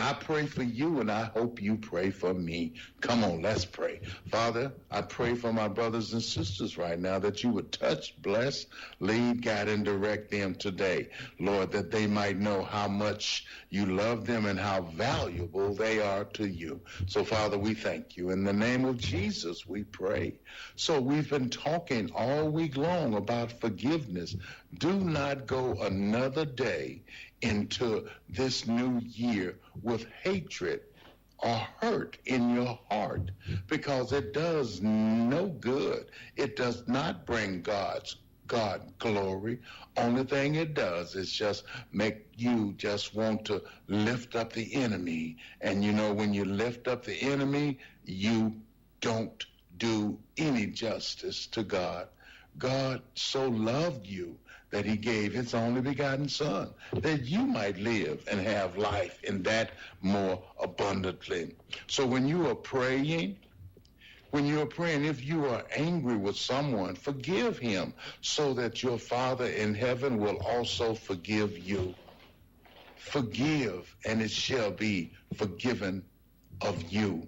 I pray for you, and I hope you pray for me. Come on, let's pray. Father, I pray for my brothers and sisters right now that you would touch, bless, lead, guide, and direct them today. Lord, that they might know how much you love them and how valuable they are to you. So, Father, we thank you. In the name of Jesus, we pray. So we've been talking all week long about forgiveness. Do not go another day into this new year with hatred or hurt in your heart, because it does no good. It does not bring God glory. Only thing it does is just make you just want to lift up the enemy. And you know, when you lift up the enemy, you don't do any justice to God. God so loved you that he gave his only begotten son, that you might live and have life in that more abundantly. So when you are praying, if you are angry with someone, forgive him, so that your Father in heaven will also forgive you. Forgive, and it shall be forgiven of you.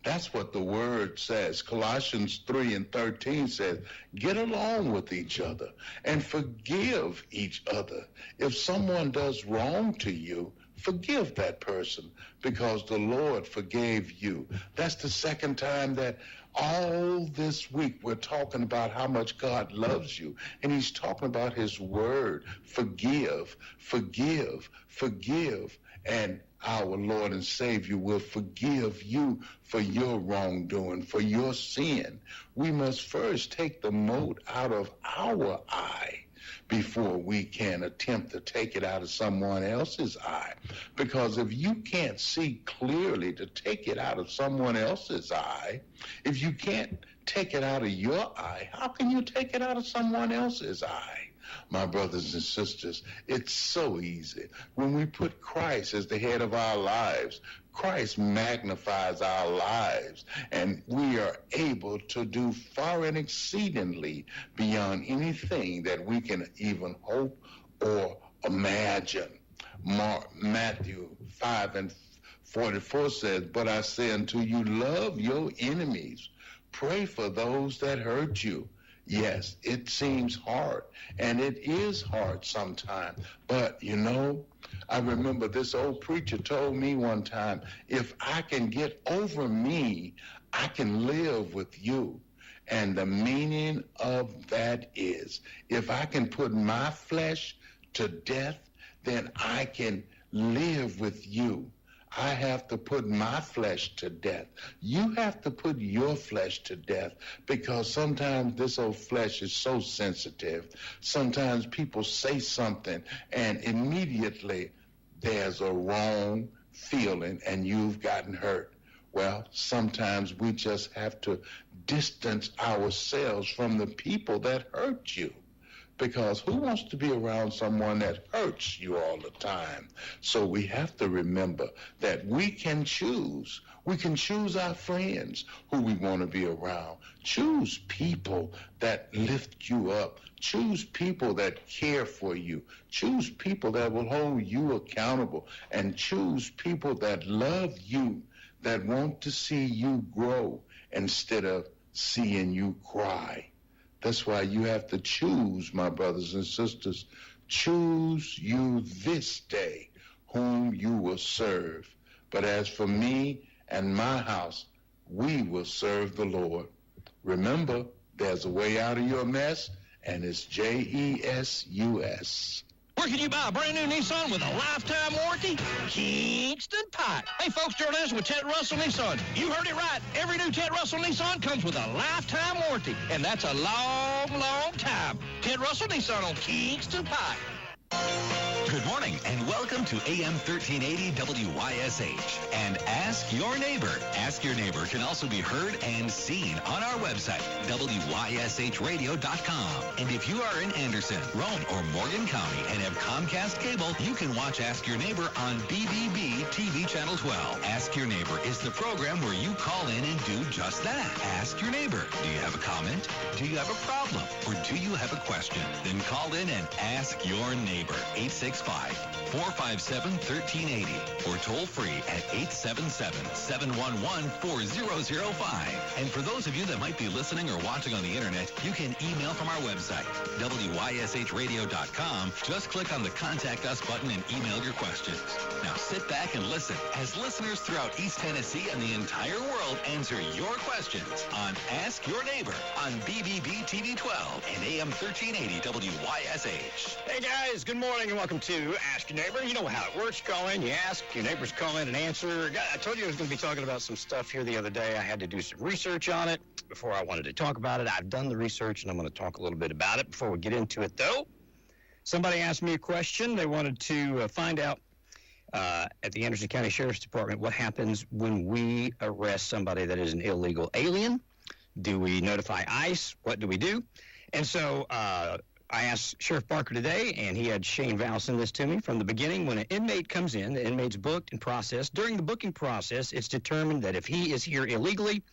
That's what the word says. Colossians 3:13 says, get along with each other and forgive each other. If someone does wrong to you, forgive that person, because the Lord forgave you. That's the second time that all this week we're talking about how much God loves you. And he's talking about his word. Forgive, forgive, forgive. And our Lord and Savior will forgive you for your wrongdoing, for your sin. We must first take the mote out of our eye before we can attempt to take it out of someone else's eye. Because if you can't see clearly to take it out of someone else's eye, if you can't take it out of your eye, how can you take it out of someone else's eye? My brothers and sisters, it's so easy. When we put Christ as the head of our lives, Christ magnifies our lives, and we are able to do far and exceedingly beyond anything that we can even hope or imagine. Matthew 5:44 says, but I say unto you, love your enemies, pray for those that hurt you. Yes, it seems hard, and it is hard sometimes. But, you know, I remember this old preacher told me one time, if I can get over me, I can live with you. And the meaning of that is, if I can put my flesh to death, then I can live with you. I have to put my flesh to death. You have to put your flesh to death, because sometimes this old flesh is so sensitive. Sometimes people say something and immediately there's a wrong feeling and you've gotten hurt. Well, sometimes we just have to distance ourselves from the people that hurt you. Because who wants to be around someone that hurts you all the time? So we have to remember that we can choose. We can choose our friends who we want to be around. Choose people that lift you up. Choose people that care for you. Choose people that will hold you accountable. And choose people that love you, that want to see you grow instead of seeing you cry. That's why you have to choose, my brothers and sisters. Choose you this day whom you will serve. But as for me and my house, we will serve the Lord. Remember, there's a way out of your mess, and it's JESUS. Where can you buy a brand new Nissan with a lifetime warranty? Kingston Pike. Hey, folks, Gerald Anderson with Ted Russell Nissan. You heard it right. Every new Ted Russell Nissan comes with a lifetime warranty, and that's a long, long time. Ted Russell Nissan on Kingston Pike. Good morning, and welcome to AM 1380 WYSH and Ask Your Neighbor. Ask Your Neighbor can also be heard and seen on our website, WYSHradio.com. And if you are in Anderson, Roane, or Morgan County and have Comcast cable, you can watch Ask Your Neighbor on BBB TV Channel 12. Ask Your Neighbor is the program where you call in and do just that. Ask Your Neighbor. Do you have a comment? Do you have a problem? Or do you have a question? Then call in and ask your neighbor. Neighbor, 865-457-1380, or toll free at 877-711-4005. And for those of you that might be listening or watching on the internet, you can email from our website, WYSHradio.com. Just click on the Contact Us button and email your questions. Now sit back and listen as listeners throughout East Tennessee and the entire world answer your questions on Ask Your Neighbor on BBB TV 12 and AM 1380 WYSH. Hey guys, good morning and welcome to Ask Your Neighbor. You know how it works. You call in, you ask, your neighbors call in and answer. I told you I was going to be talking about some stuff here the other day. I had to do some research on it before I wanted to talk about it. I've done the research and I'm going to talk a little bit about it. Before we get into it though, somebody asked me a question. They wanted to find out at the Anderson County Sheriff's Department what happens when we arrest somebody that is an illegal alien. Do we notify ICE? What do we do? And so I asked Sheriff Barker today, and he had Shane Val send this to me. From the beginning, when an inmate comes in, the inmate's booked and processed. During the booking process, it's determined that if he is here illegally,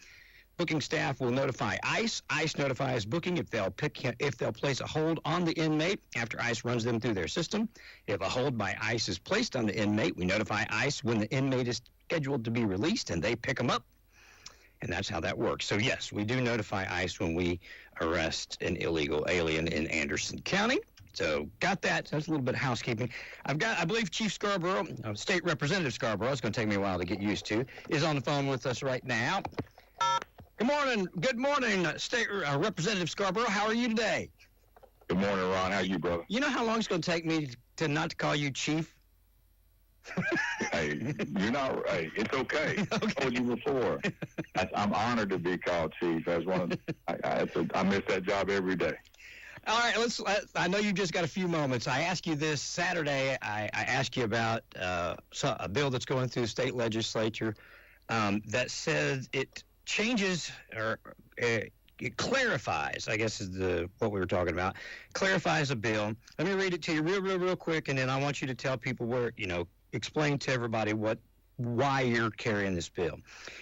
booking staff will notify ICE. ICE notifies booking if they'll place a hold on the inmate after ICE runs them through their system. If a hold by ICE is placed on the inmate, we notify ICE when the inmate is scheduled to be released, and they pick them up. And that's how that works. So, yes, we do notify ICE when we arrest an illegal alien in Anderson County. So, got that. So that's a little bit of housekeeping. I believe Chief Scarborough, State Representative Scarborough, it's going to take me a while to get used to, is on the phone with us right now. Good morning, State Representative Scarborough. How are you today? Good morning, Ron. How are you, brother? You know how long it's going to take me to not to call you Chief? Hey, you're not. Hey, it's okay. I told you before. I'm honored to be called chief. I miss that job every day. All right, I know you've just got a few moments. I asked you this Saturday. I asked you about a bill that's going through the state legislature that says it changes or it clarifies, I guess is what we were talking about, clarifies a bill. Let me read it to you real quick, and then I want you to tell people explain to everybody why you're carrying this bill.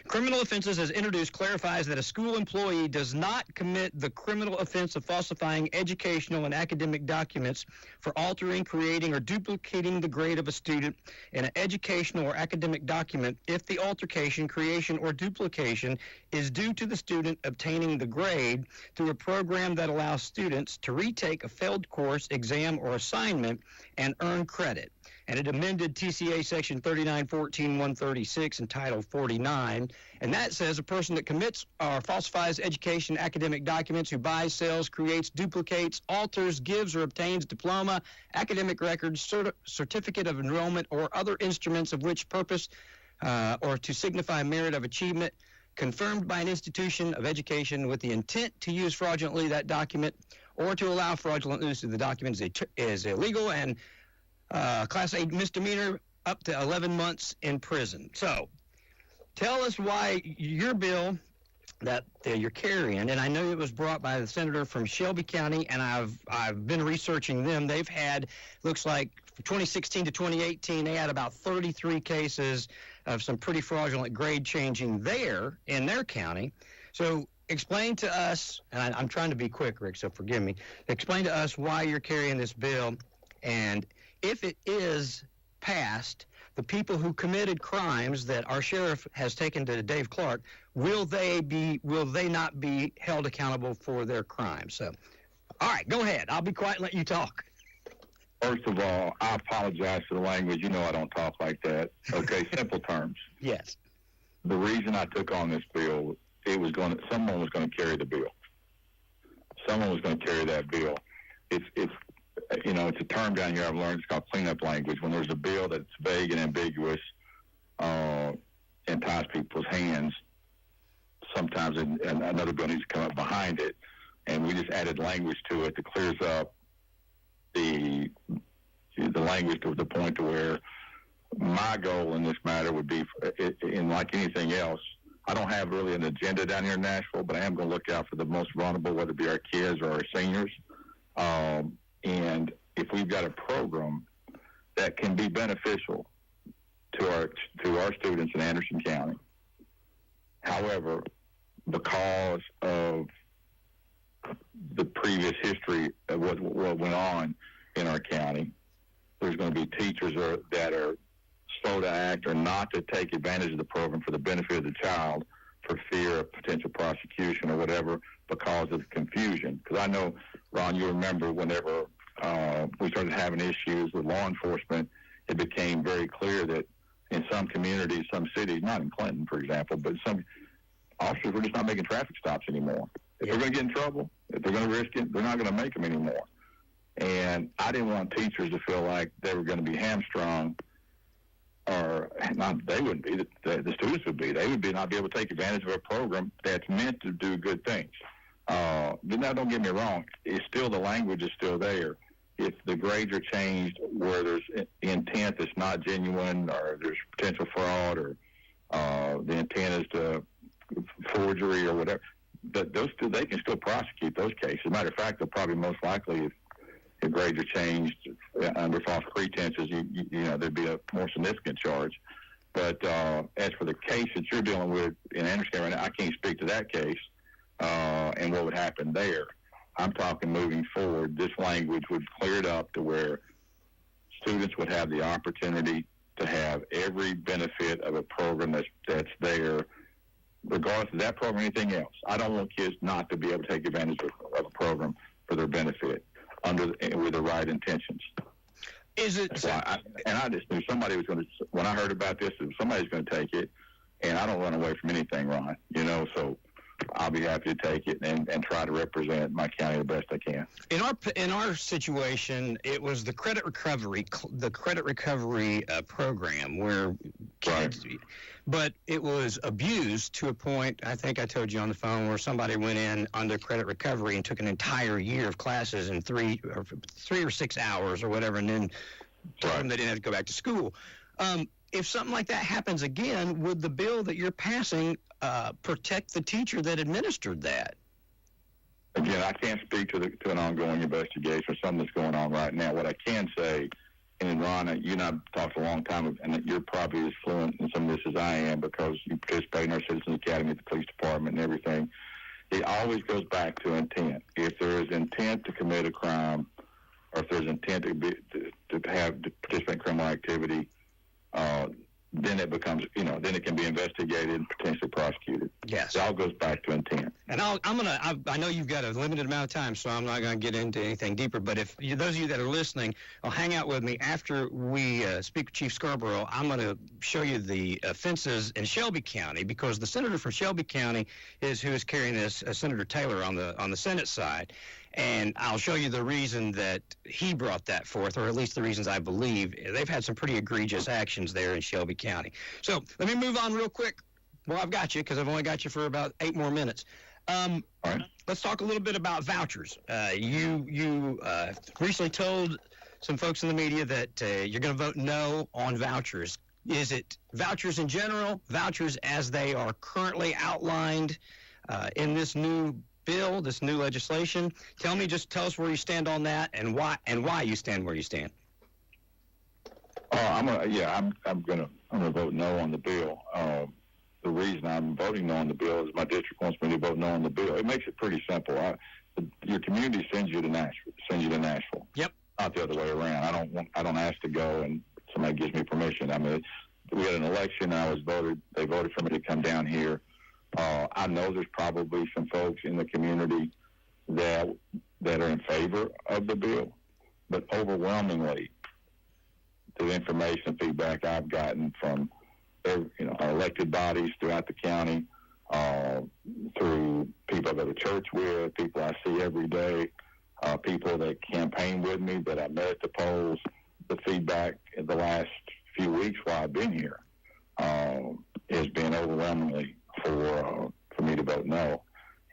Criminal Offenses as introduced clarifies that a school employee does not commit the criminal offense of falsifying educational and academic documents for altering, creating, or duplicating the grade of a student in an educational or academic document if the altercation, creation, or duplication is due to the student obtaining the grade through a program that allows students to retake a failed course, exam, or assignment and earn credit. And it amended TCA Section 3914-136 and Title 49. And that says a person that commits or falsifies education academic documents, who buys, sells, creates, duplicates, alters, gives, or obtains diploma, academic records, certificate of enrollment, or other instruments of which purpose or to signify merit of achievement confirmed by an institution of education with the intent to use fraudulently that document or to allow fraudulent use of the document is illegal and Class A misdemeanor, up to 11 months in prison. So, tell us why your bill that you're carrying, and I know it was brought by the senator from Shelby County, and I've been researching them. They've had, looks like, from 2016 to 2018, they had about 33 cases of some pretty fraudulent grade changing there in their county. So, explain to us, and I'm trying to be quick, Rick, so forgive me. Explain to us why you're carrying this bill, and if it is passed, the people who committed crimes that our sheriff has taken to Dave Clark, will they not be held accountable for their crimes? So, all right, go ahead. I'll be quiet and let you talk. First of all, I apologize for the language. You know I don't talk like that. Okay, simple terms. Yes. The reason I took on this bill, someone was going to carry the bill. Someone was going to carry that bill. It's a term down here I've learned. It's called cleanup language. When there's a bill that's vague and ambiguous and ties people's hands, sometimes another bill needs to come up behind it, and we just added language to it that clears up the language to the point to where my goal in this matter would be, in like anything else, I don't have really an agenda down here in Nashville, but I am going to look out for the most vulnerable, whether it be our kids or our seniors. And if we've got a program that can be beneficial to our students in Anderson County, however, because of the previous history of what went on in our county, there's going to be teachers that are slow to act or not to take advantage of the program for the benefit of the child for fear of potential prosecution or whatever because of confusion. Because I know, Ron, you remember whenever we started having issues with law enforcement, it became very clear that in some communities, some cities, not in Clinton, for example, but some officers were just not making traffic stops anymore. If they're going to get in trouble, if they're going to risk it, they're not going to make them anymore. And I didn't want teachers to feel like they were going to be hamstrung, or not. They wouldn't be. The students would be. They would be not be able to take advantage of a program that's meant to do good things. Now, don't get me wrong. It's still, the language is still there. If the grades are changed where there's intent that's not genuine, or there's potential fraud, or the intent is to forgery or whatever, but they can still prosecute those cases. As a matter of fact, they'll probably most likely, if grades are changed under false pretenses, you know, there'd be a more significant charge. But as for the case that you're dealing with in Anderson right now, I can't speak to that case and what would happen there. I'm talking moving forward. This language would clear it up to where students would have the opportunity to have every benefit of a program that's there, regardless of that program or anything else. I don't want kids not to be able to take advantage of a program for their benefit with the right intentions. Is it? So I just knew somebody was going to, when I heard about this, somebody's going to take it, and I don't run away from anything, Ron, you know, so I'll be happy to take it and try to represent my county the best I can. In our situation, it was the credit recovery program where kids, right. But it was abused to a point, I think I told you on the phone, where somebody went in under credit recovery and took an entire year of classes in 3 or 6 hours or whatever, and then told them they didn't have to go back to school. If something like that happens again, would the bill that you're passing protect the teacher that administered that? Again, I can't speak to an ongoing investigation or something that's going on right now. What I can say, and Ron, you and I have talked a long time, and you're probably as fluent in some of this as I am because you participate in our Citizens Academy at the police department and everything. It always goes back to intent. If there is intent to commit a crime, or if there's intent to participate in criminal activity, then it becomes, then it can be investigated and potentially prosecuted. Yes. It all goes back to intent. And I know you've got a limited amount of time, so I'm not going to get into anything deeper, but if those of you that are listening, will hang out with me after we speak with Chief Scarborough. I'm going to show you the offenses in Shelby County, because the senator from Shelby County is who is carrying this, Senator Taylor on the Senate side. And I'll show you the reason that he brought that forth, or at least the reasons I believe. They've had some pretty egregious actions there in Shelby County. So let me move on real quick. Well, I've got you because I've only got you for about 8 more minutes. All right. Let's talk a little bit about vouchers. You recently told some folks in the media that you're going to vote no on vouchers. Is it vouchers in general, vouchers as they are currently outlined in this new bill, this new legislation? Tell us where you stand on that, and why you stand where you stand. I'm gonna vote no on the bill. The reason I'm voting no on the bill is my district wants me to vote no on the bill. It makes it pretty simple. Your community sends you to Nashville. Yep. Not the other way around. I don't ask to go and somebody gives me permission. I mean, we had an election. They voted for me to come down here. I know there's probably some folks in the community that are in favor of the bill, but overwhelmingly, the information and feedback I've gotten from our elected bodies throughout the county, through people I go to church with, people I see every day, people that campaign with me that I met at the polls, the feedback in the last few weeks while I've been here has been overwhelmingly for me to vote no,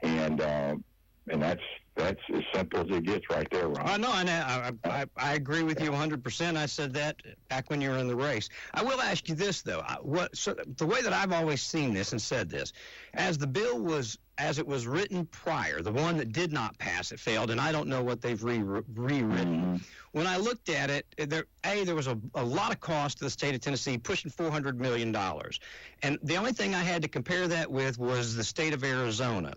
and that's as simple as it gets right there, Ron. I agree with you 100%. I said that back when you were in the race. I will ask you this, though. The way that I've always seen this and said this, as the bill was, as it was written prior, the one that did not pass, it failed, and I don't know what they've rewritten. Mm-hmm. When I looked at it, there was a lot of cost to the state of Tennessee, pushing $400 million. And the only thing I had to compare that with was the state of Arizona,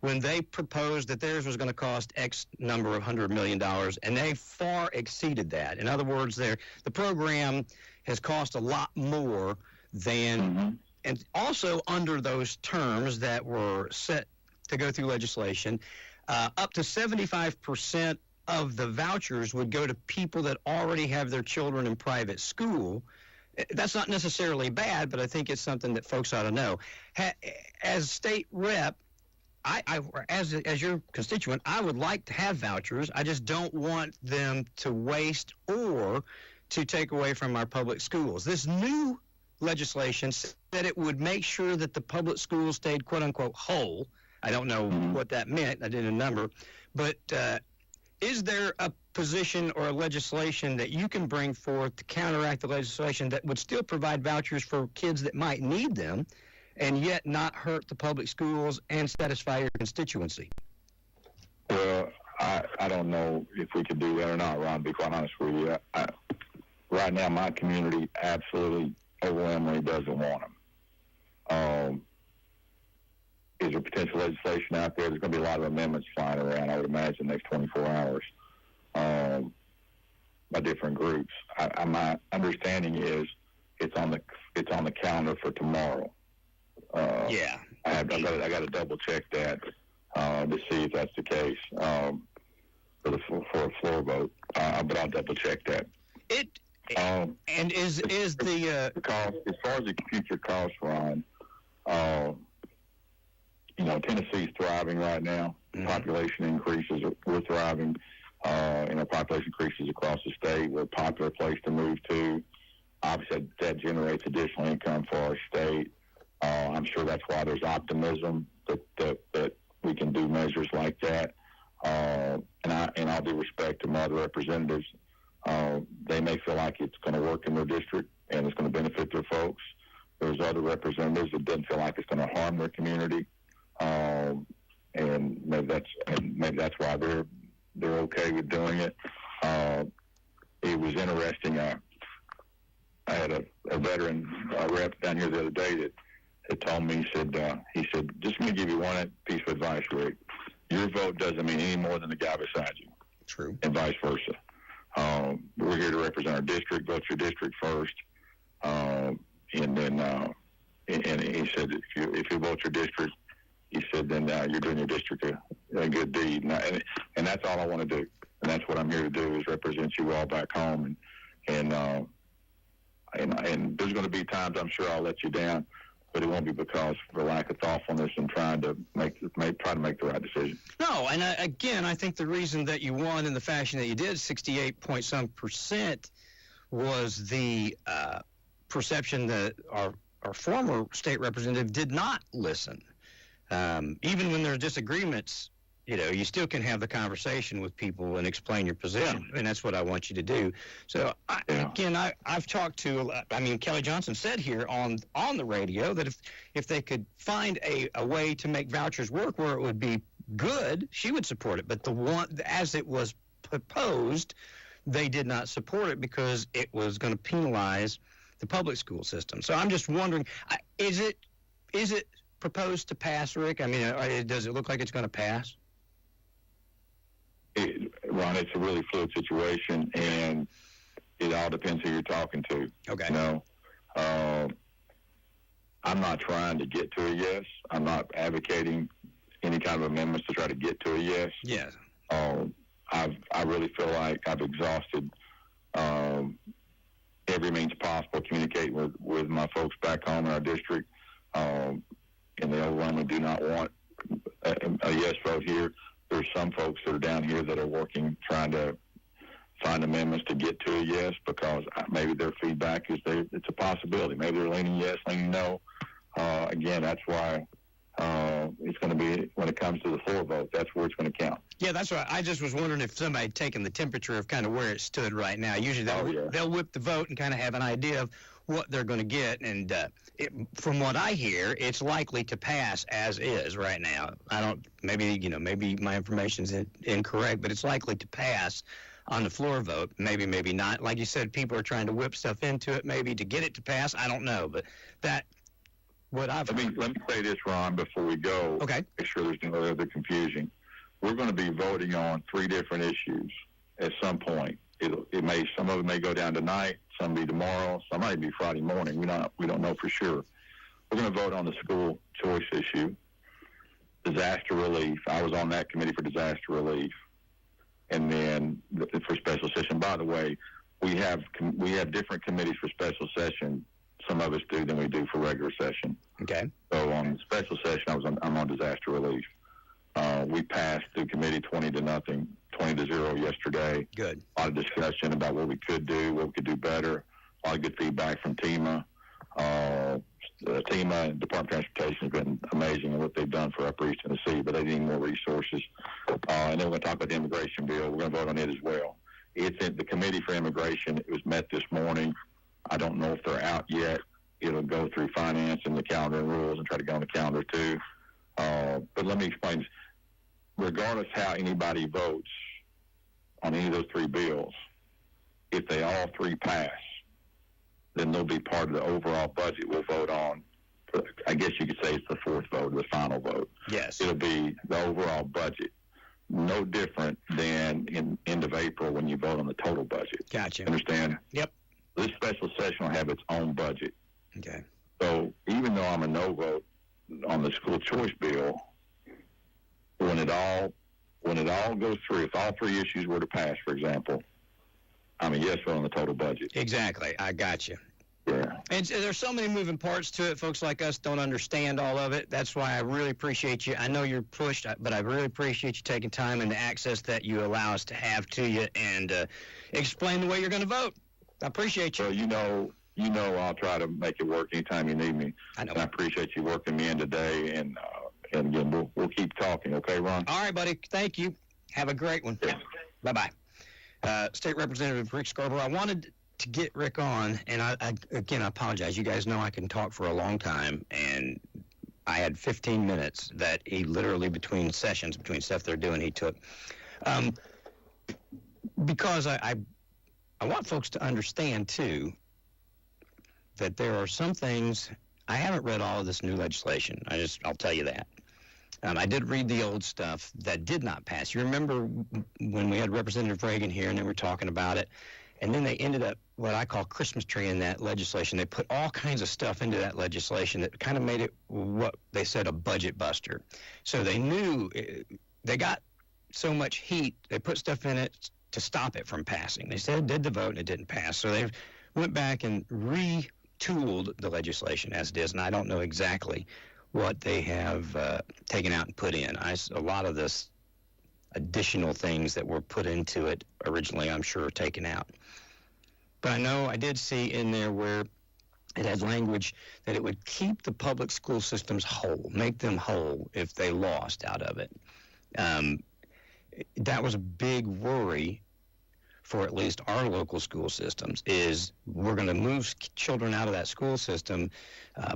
when they proposed that theirs was going to cost X number of $100 million, and they far exceeded that. In other words, the program has cost a lot more than, and also under those terms that were set to go through legislation, up to 75% of the vouchers would go to people that already have their children in private school. That's not necessarily bad, but I think it's something that folks ought to know. As state rep, as your constituent, I would like to have vouchers. I just don't want them to waste or to take away from our public schools. This new legislation said it would make sure that the public schools stayed, quote unquote, whole. I don't know what that meant. I didn't number. But is there a position or a legislation that you can bring forth to counteract the legislation that would still provide vouchers for kids that might need them and yet not hurt the public schools and satisfy your constituency? Well, I don't know if we could do that or not, Ron, to be quite honest with you. Right now, my community absolutely overwhelmingly doesn't want them. Is there potential legislation out there? There's going to be a lot of amendments flying around, I would imagine, the next 24 hours by different groups. My understanding is it's on the calendar for tomorrow. Yeah. I got to double check that to see if that's the case for a floor vote. But I'll double check that. And is the cost, as far as the future costs, Ron? Tennessee's thriving right now. Population increases. We're thriving. Population increases across the state. We're a popular place to move to. Obviously, that generates additional income for our state. I'm sure that's why there's optimism that we can do measures like that. And all due respect to my other representatives, they may feel like it's going to work in their district and it's going to benefit their folks. There's other representatives that didn't feel like it's going to harm their community, and maybe that's why they're okay with doing it. It was interesting. I had a veteran rep down here the other day that told me, he said, just let me give you one piece of advice, Rick. Your vote doesn't mean any more than the guy beside you. True. And vice versa. We're here to represent our district. Vote your district first. And then, and he said, if you vote your district, he said, then you're doing your district a good deed. And that's all I want to do. And that's what I'm here to do, is represent you all back home. And there's going to be times I'm sure I'll let you down, but it won't be because of a lack of thoughtfulness and trying to make the right decision. No, and again, I think the reason that you won in the fashion that you did, 68-point-some%, was the perception that our former state representative did not listen. Even when there's disagreements, you still can have the conversation with people and explain your position, and that's what I want you to do. So, I've talked to, Kelly Johnson said here on the radio that if they could find a way to make vouchers work where it would be good, she would support it. But the one, as it was proposed, they did not support it because it was going to penalize the public school system. So I'm just wondering, is it proposed to pass, Rick? Does it look like it's going to pass? Ron, it's a really fluid situation, and it all depends who you're talking to. Okay. I'm not trying to get to a yes. I'm not advocating any kind of amendments to try to get to a yes. Yes. I really feel like I've exhausted every means possible communicating with my folks back home in our district, and they overwhelmingly do not want a yes vote here. There's some folks that are down here that are working, trying to find amendments to get to a yes, because maybe their feedback is it's a possibility. Maybe they're leaning yes, leaning no. Again, that's why it's going to be, when it comes to the floor vote, that's where it's going to count. Yeah, that's right. I just was wondering if somebody had taken the temperature of kind of where it stood right now. Usually they'll whip the vote and kind of have an idea of what they're going to get. And from what I hear, it's likely to pass as is right now. Maybe my information's incorrect, but it's likely to pass on the floor vote. Maybe not. Like you said, people are trying to whip stuff into it maybe to get it to pass. I don't know, but that what I've heard. Let me say this, Ron, before we go. Okay. Make sure there's no other confusion. We're going to be voting on 3 different issues at some point. Some of it may go down tonight, some be tomorrow, some might be Friday morning. We don't know for sure. We're going to vote on the school choice issue, disaster relief. I was on that committee for disaster relief, and then for special session. By the way, we have different committees for special session. Some of us do than we do for regular session. Okay. So on special session, I'm on disaster relief. We passed through committee 20-0 yesterday. Good. A lot of discussion about what we could do, what we could do better. A lot of good feedback from TEMA. TEMA and Department of Transportation has been amazing in what they've done for Upper East Tennessee, but they need more resources. And then we're going to talk about the immigration bill. We're going to vote on it as well. It's in the Committee for Immigration. It was met this morning. I don't know if they're out yet. It'll go through finance and the calendar and rules and try to go on the calendar too. But let me explain this. Regardless how anybody votes on any of those 3 bills, if they all 3 pass, then they'll be part of the overall budget we'll vote on. I guess you could say it's the 4th vote, the final vote. Yes. It'll be the overall budget. No different than in end of April when you vote on the total budget. Gotcha. Understand? Yep. This special session will have its own budget. Okay. So even though I'm a no vote on the school choice bill, when it all goes through, if all 3 issues were to pass, for example, I'm a yes vote on the total budget. Exactly. I got you. Yeah. And there's so many moving parts to it. Folks like us don't understand all of it. That's why I really appreciate you. I know you're pushed, but I really appreciate you taking time and the access that you allow us to have to you and explain the way you're going to vote. I appreciate you. Well, you know I'll try to make it work anytime you need me. I know. And I appreciate you working me in today, and again, we'll keep talking. Okay, Ron? All right, buddy. Thank you. Have a great one. Yeah. Bye-bye. State Representative Rick Scarborough. I wanted to get Rick on, and I apologize. You guys know I can talk for a long time, and I had 15 minutes that he literally between stuff they're doing, he took. Because I want folks to understand, too, that there are some things. I haven't read all of this new legislation. I'll tell you that. I did read the old stuff that did not pass. You remember when we had Representative Reagan here and they were talking about it, and then they ended up what I call Christmas tree in that legislation. They put all kinds of stuff into that legislation that kind of made it what they said a budget buster. So they knew they got so much heat, they put stuff in it to stop it from passing. They said it did the vote and it didn't pass. So they went back and retooled the legislation as it is, and I don't know exactly what they have taken out and put in. A lot of this additional things that were put into it originally, I'm sure, are taken out. But I know I did see in there where it had language that it would keep the public school systems whole, make them whole if they lost out of it. That was a big worry for at least our local school systems, is we're going to move children out of that school system,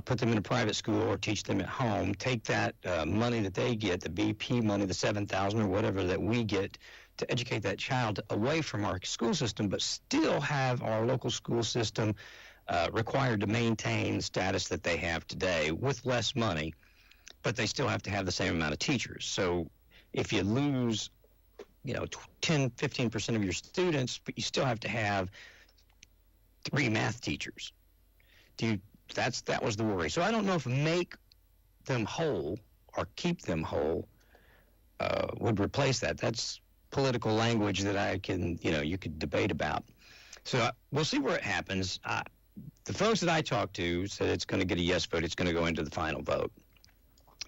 put them in a private school or teach them at home, take that money that they get, the BP money, the $7,000 or whatever that we get to educate that child away from our school system, but still have our local school system required to maintain the status that they have today with less money, but they still have to have the same amount of teachers. So if you lose 10, 15% of your students, but you still have to have 3 math teachers. That was the worry. So I don't know if make them whole or keep them whole would replace that. That's political language that I can, you could debate about. So we'll see where it happens. The folks that I talked to said it's going to get a yes vote. It's going to go into the final vote.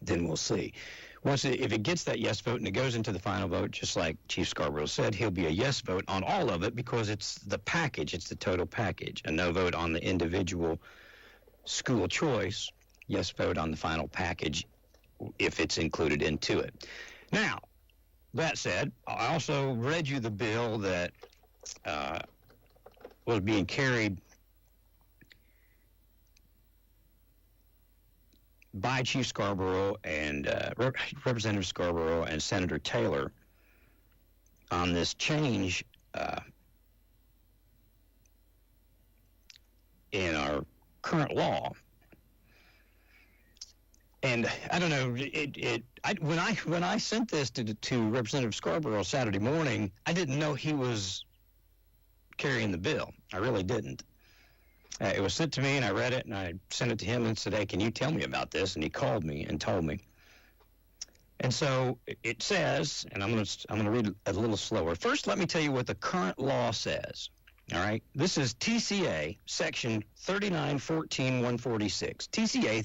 Then we'll see. If it gets that yes vote and it goes into the final vote, just like Chief Scarborough said, he'll be a yes vote on all of it because it's the package, it's the total package. A no vote on the individual school choice, yes vote on the final package if it's included into it. Now, that said, I also read you the bill that was being carried by Chief Scarborough and Representative Scarborough and Senator Taylor on this change in our current law. And I don't know. When I sent this to Representative Scarborough Saturday morning, I didn't know he was carrying the bill. I really didn't. It was sent to me, and I read it, and I sent it to him and said, "Hey, can you tell me about this?" And he called me and told me. And so it says, and I'm going to read it a little slower. First, let me tell you what the current law says. All right, this is TCA section 3914-146. TCA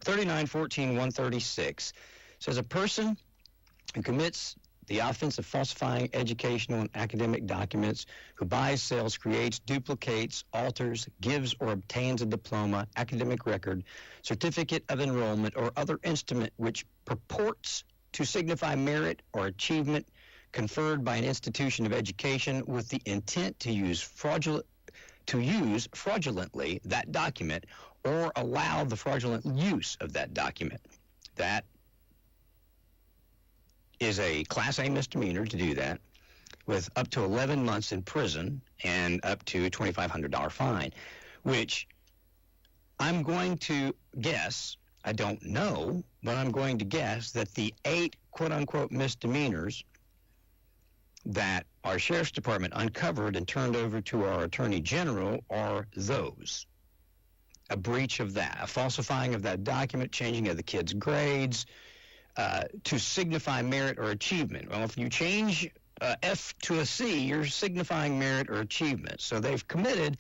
3914-136 says a person who commits the offense of falsifying educational and academic documents, who buys, sells, creates, duplicates, alters, gives, or obtains a diploma, academic record, certificate of enrollment, or other instrument which purports to signify merit or achievement conferred by an institution of education with the intent to use fraudulently that document or allow the fraudulent use of that document. That is a Class A misdemeanor to do that, with up to 11 months in prison and up to a $2,500 fine, which I'm going to guess, I don't know, but I'm going to guess that the 8 quote-unquote misdemeanors that our Sheriff's Department uncovered and turned over to our Attorney General are those. A breach of that, a falsifying of that document, changing of the kids' grades, to signify merit or achievement. Well, if you change F to a C, you're signifying merit or achievement. So they've committed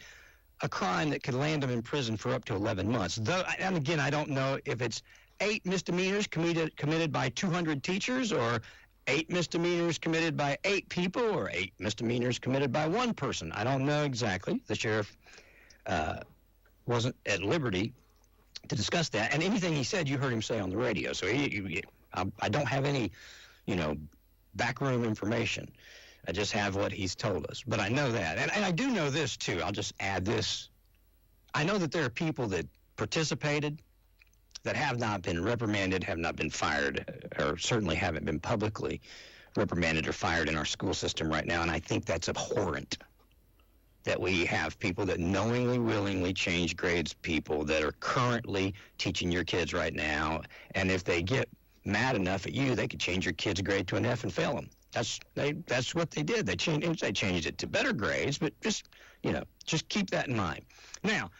a crime that could land them in prison for up to 11 months. Though, and again, I don't know if it's 8 misdemeanors committed by 200 teachers, or 8 misdemeanors committed by 8 people, or 8 misdemeanors committed by 1 person. I don't know exactly. The sheriff wasn't at liberty to discuss that. And anything he said, you heard him say on the radio. So I don't have any, backroom information. I just have what he's told us. But I know that. And I do know this, too. I'll just add this. I know that there are people that participated that have not been reprimanded, have not been fired, or certainly haven't been publicly reprimanded or fired in our school system right now. And I think that's abhorrent, that we have people that knowingly, willingly change grades, people that are currently teaching your kids right now. And if they get mad enough at you, they could change your kid's grade to an F and fail them. That's what they did. They changed it to better grades, but just keep that in mind. Now,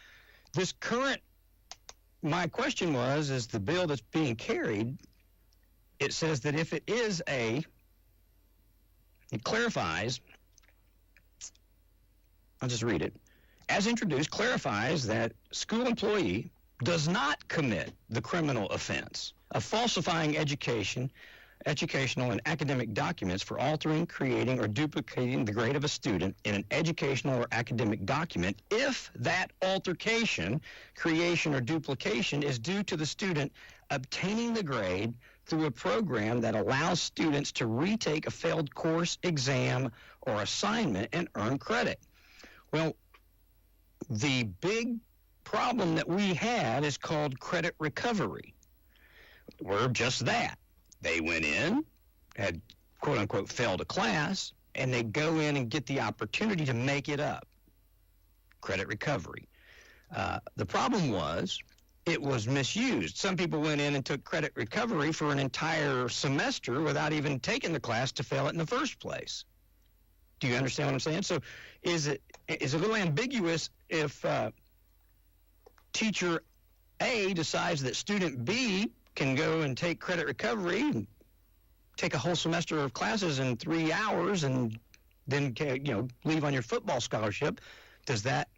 my question is the bill that's being carried, it says that if it clarifies, I'll just read it. As introduced, clarifies that school employee does not commit the criminal offense of falsifying educational and academic documents for altering, creating, or duplicating the grade of a student in an educational or academic document if that altercation, creation, or duplication is due to the student obtaining the grade through a program that allows students to retake a failed course, exam, or assignment and earn credit. Well, the big problem that we had is called credit recovery. We're just that. They went in, had quote-unquote failed a class, and they go in and get the opportunity to make it up. Credit recovery. The problem was it was misused. Some people went in and took credit recovery for an entire semester without even taking the class to fail it in the first place. Do you understand what I'm saying? So is it a little ambiguous if teacher A decides that student B can go and take credit recovery and take a whole semester of classes in 3 hours and then leave on your football scholarship? Does that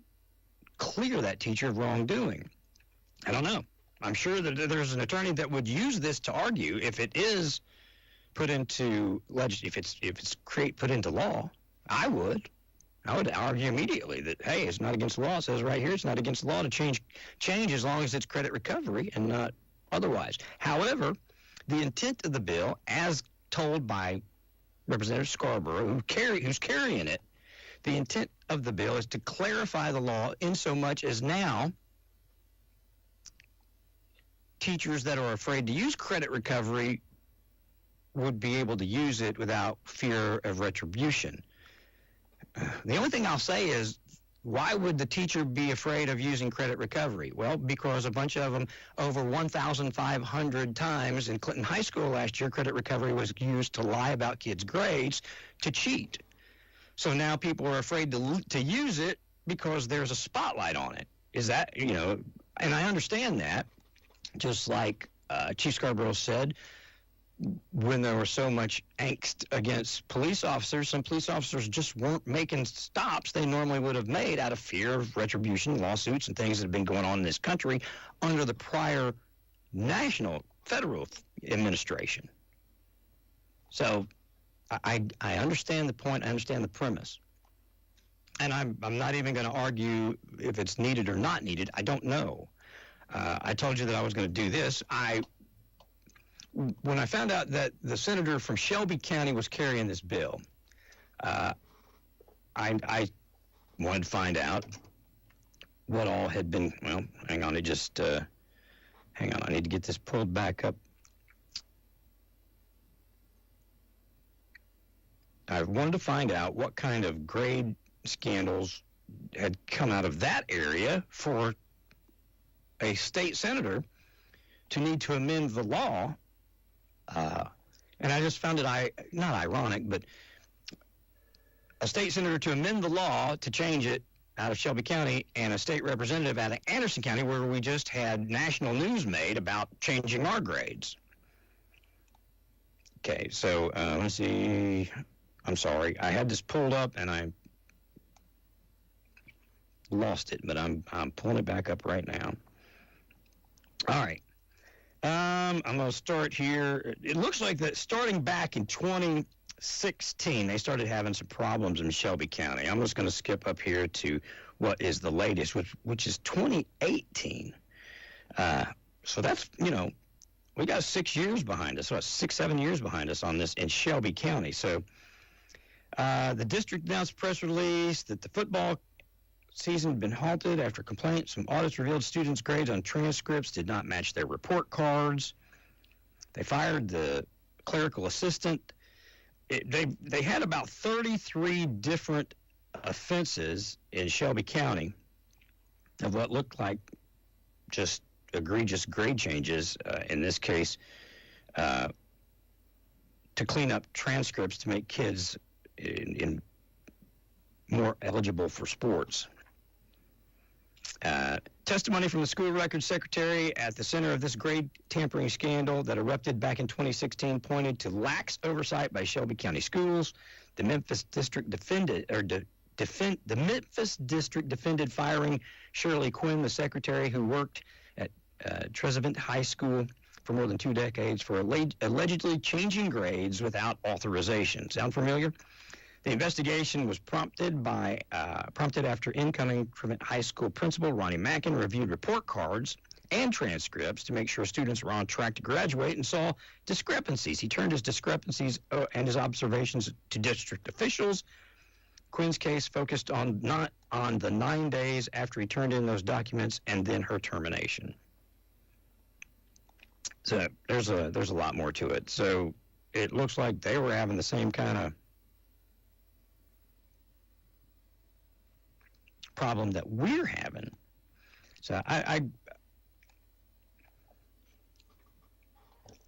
clear that teacher of wrongdoing? I don't know. I'm sure that there's an attorney that would use this to argue if it is put into put into law. I would argue immediately that, hey, it's not against the law. It says right here it's not against the law to change as long as it's credit recovery and not otherwise. However, the intent of the bill, as told by Representative Scarborough, who's carrying it, the intent of the bill is to clarify the law in so much as now teachers that are afraid to use credit recovery would be able to use it without fear of retribution. The only thing I'll say is Why would the teacher be afraid of using credit recovery? Well, because a bunch of them, over 1,500 times in Clinton High School last year, credit recovery was used to lie about kids' grades to cheat. So now people are afraid to use it because there's a spotlight on it. Is that, and I understand that, just like Chief Scarborough said, when there was so much angst against police officers, some police officers just weren't making stops they normally would have made out of fear of retribution, lawsuits, and things that have been going on in this country under the prior national federal administration. So I understand the point. I understand the premise. And I'm not even going to argue if it's needed or not needed. I don't know. I told you that I was going to do this. When I found out that the senator from Shelby County was carrying this bill, I wanted to find out what all had been, well, hang on, I need to get this pulled back up. I wanted to find out what kind of grade scandals had come out of that area for a state senator to need to amend the law. And I just found it not ironic, but a state senator to amend the law to change it out of Shelby County and a state representative out of Anderson County, where we just had national news made about changing our grades. Okay, so let's see. I'm sorry. I had this pulled up and I lost it, but I'm pulling it back up right now. All right. I'm going to start here. It looks like that starting back in 2016, they started having some problems in Shelby County. I'm just going to skip up here to what is the latest, which is 2018. So that's, we got 6 years behind us. So that's 6-7 years behind us on this in Shelby County. So the district announced a press release that the football season had been halted after complaints from audits revealed students' grades on transcripts did not match their report cards. They fired the clerical assistant. They had about 33 different offenses in Shelby County of what looked like just egregious grade changes, in this case, to clean up transcripts to make kids in more eligible for sports. Testimony from the school records secretary at the center of this grade tampering scandal that erupted back in 2016 pointed to lax oversight by Shelby County schools. The Memphis district defended firing Shirley Quinn, the secretary who worked at Trezevant High School for more than 2 decades for allegedly changing grades without authorization. Sound familiar? The investigation was prompted after incoming Trevant High School principal Ronnie Mackin reviewed report cards and transcripts to make sure students were on track to graduate and saw discrepancies. He turned his discrepancies and his observations to district officials. Quinn's case focused not on the 9 days after he turned in those documents and then her termination. So there's a lot more to it. So it looks like they were having the same kind of problem that we're having. So I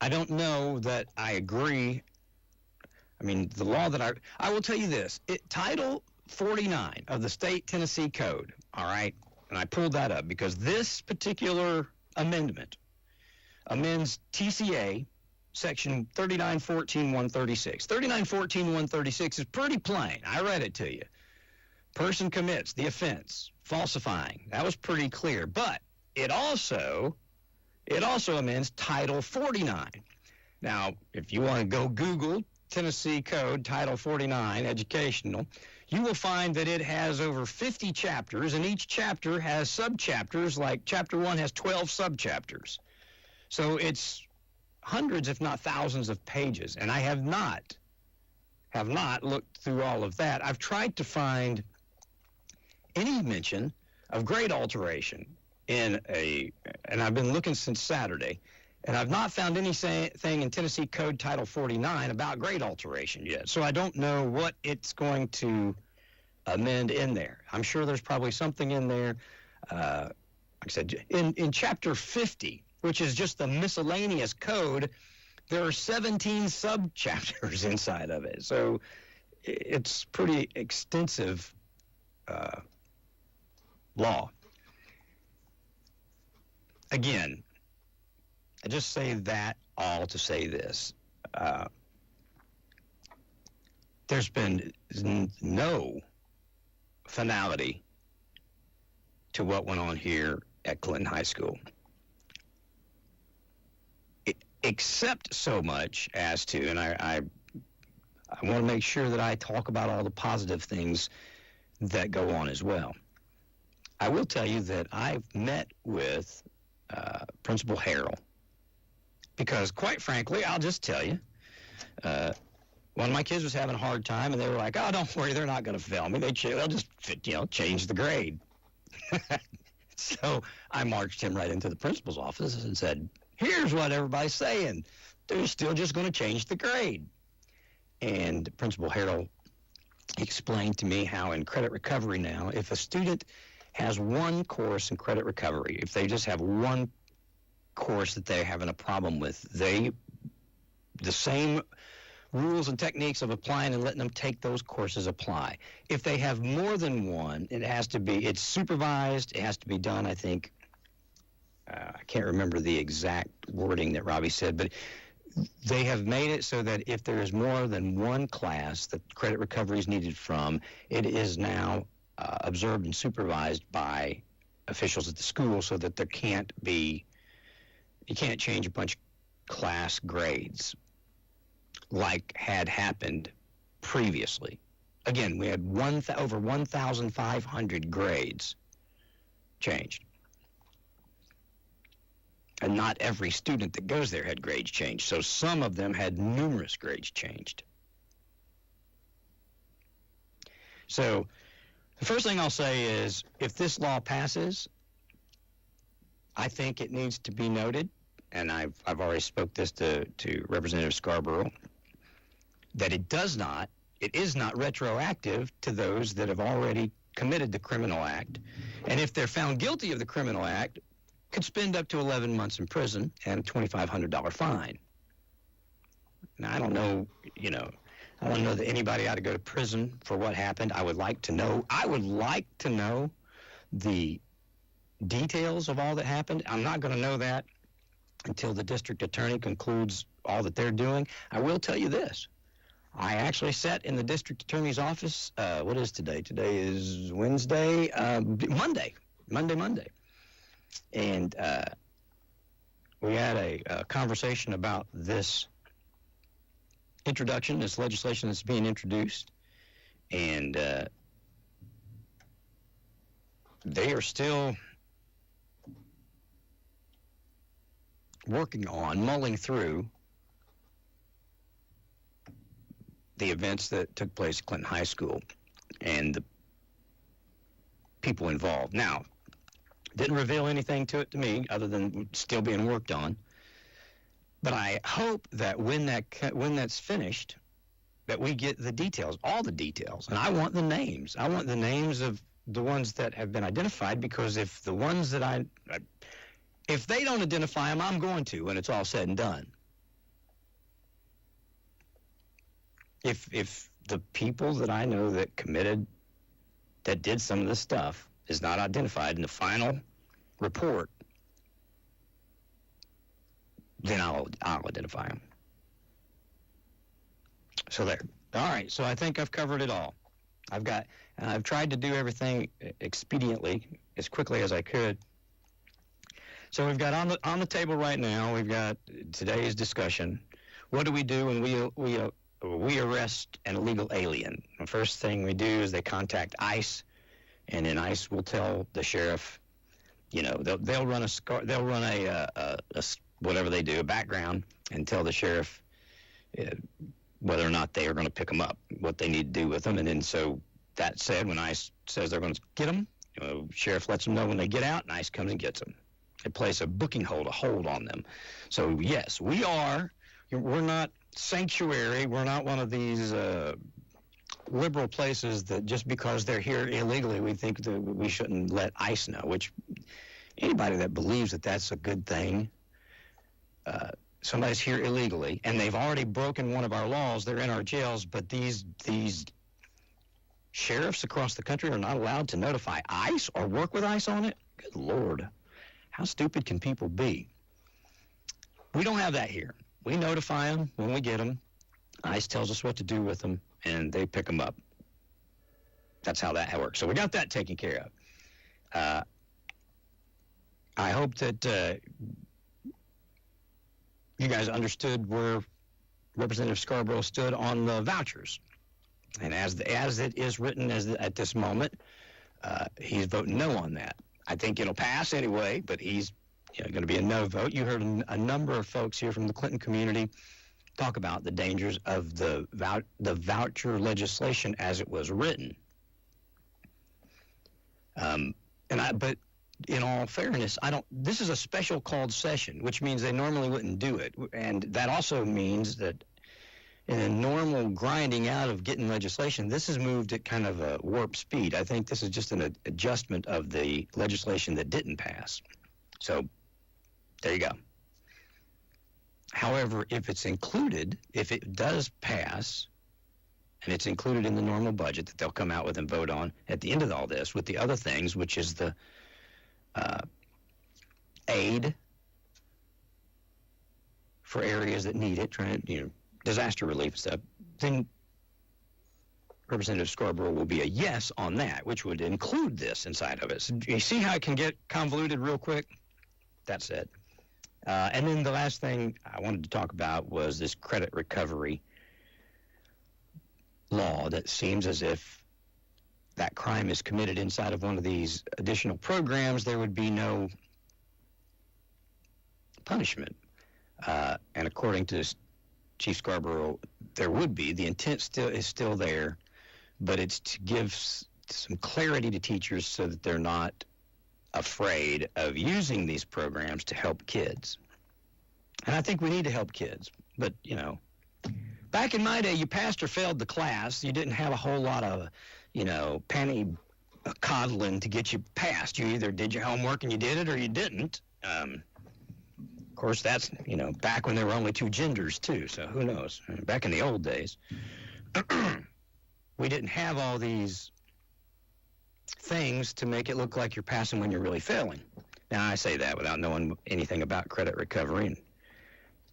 don't know that I agree. I mean, the law that I will tell you this, Title 49 of the state Tennessee Code, all right, and I pulled that up because this particular amendment amends TCA section 3914-136. 3914-136 is pretty plain. I read it to you. Person commits the offense, falsifying. That was pretty clear. But it also amends Title 49. Now, if you want to go Google Tennessee Code Title 49 Educational, you will find that it has over 50 chapters, and each chapter has subchapters, like Chapter 1 has 12 subchapters. So it's hundreds, if not thousands, of pages, and I have not looked through all of that. I've tried to find any mention of grade alteration and I've been looking since Saturday, and I've not found anything in Tennessee Code Title 49 about grade alteration yet. So I don't know what it's going to amend in there. I'm sure there's probably something in there. Like I said, in Chapter 50, which is just the miscellaneous code, there are 17 sub-chapters inside of it. So it's pretty extensive law. Again, I just say that all to say this. There's been no finality to what went on here at Clinton High School. Except so much as to, and I want to make sure that I talk about all the positive things that go on as well. I will tell you that I've met with Principal Harrell because, quite frankly, I'll just tell you, one of my kids was having a hard time, and they were like, "Oh, don't worry, they're not going to fail me. They'll just, change the grade." So I marched him right into the principal's office and said, "Here's what everybody's saying. They're still just going to change the grade." And Principal Harrell explained to me how in credit recovery now, if a student has one course in credit recovery, if they just have one course that they're having a problem with, the same rules and techniques of applying and letting them take those courses apply. If they have more than one, it's supervised, it has to be done, I think, I can't remember the exact wording that Robbie said, but they have made it so that if there is more than one class that credit recovery is needed from, it is now observed and supervised by officials at the school so that you can't change a bunch of class grades like had happened previously. Again, we had over 1,500 grades changed. And not every student that goes there had grades changed. So some of them had numerous grades changed. So the first thing I'll say is, if this law passes, I think it needs to be noted, and I've already spoke this to Representative Scarborough, that it is not retroactive to those that have already committed the criminal act. And if they're found guilty of the criminal act, could spend up to 11 months in prison and a $2,500 fine. Now, I don't know that anybody ought to go to prison for what happened. I would like to know the details of all that happened. I'm not going to know that until the district attorney concludes all that they're doing. I will tell you this. I actually sat in the district attorney's office, what is today? Today is Wednesday, Monday. And we had a conversation about this legislation that's being introduced, and they are still mulling through the events that took place at Clinton High School and the people involved. Now, didn't reveal anything to me other than still being worked on. But I hope that when that's finished, that we get the details, all the details. And I want the names. I want the names of the ones that have been identified, because if the ones that if they don't identify them, I'm going to when it's all said and done. If the people that I know that did some of this stuff is not identified in the final report, then I'll identify them. So there. All right, so I think I've covered it all. I've tried to do everything expediently, as quickly as I could. So we've got on the table right now, we've got today's discussion. What do we do when we arrest an illegal alien? The first thing we do is they contact ICE, and then ICE will tell the sheriff, they'll run a whatever they do, a background, and tell the sheriff whether or not they are going to pick them up, what they need to do with them. And then, so that said, when ICE says they're going to get them, sheriff lets them know when they get out, and ICE comes and gets them. They place a hold on them. So yes, we're not sanctuary. We're not one of these liberal places that just because they're here illegally, we think that we shouldn't let ICE know, which anybody that believes that that's a good thing, somebody's here illegally, and they've already broken one of our laws, they're in our jails, but these sheriffs across the country are not allowed to notify ICE or work with ICE on it? Good Lord. How stupid can people be? We don't have that here. We notify them when we get them. ICE tells us what to do with them, and they pick them up. That's how that works. So we got that taken care of. I hope that you guys understood where Representative Scarborough stood on the vouchers. And as it is written at this moment, he's voting no on that. I think it'll pass anyway, but he's going to be a no vote. You heard a number of folks here from the Clinton community talk about the dangers of the voucher legislation as it was written. But in all fairness, this is a special called session, which means they normally wouldn't do it. And that also means that in a normal grinding out of getting legislation, this is moved at kind of a warp speed. I think this is just an adjustment of the legislation that didn't pass. So there you go. However, if it does pass, and it's included in the normal budget that they'll come out with and vote on at the end of all this with the other things, which is the aid for areas that need it, disaster relief stuff, then Representative Scarborough will be a yes on that, which would include this inside of it. So you see how it can get convoluted real quick? That's it. And then the last thing I wanted to talk about was this credit recovery law that seems as if that crime is committed inside of one of these additional programs, there would be no punishment. And according to Chief Scarborough, there would be. The intent is still there, but it's to give some clarity to teachers so that they're not afraid of using these programs to help kids. And I think we need to help kids. But, back in my day, you passed or failed the class. You didn't have a whole lot of, panty coddling to get you passed. You either did your homework and you did it or you didn't. Of course, that's, back when there were only two genders, too, so who knows? Back in the old days, we didn't have all these things to make it look like you're passing when you're really failing. Now, I say that without knowing anything about credit recovery,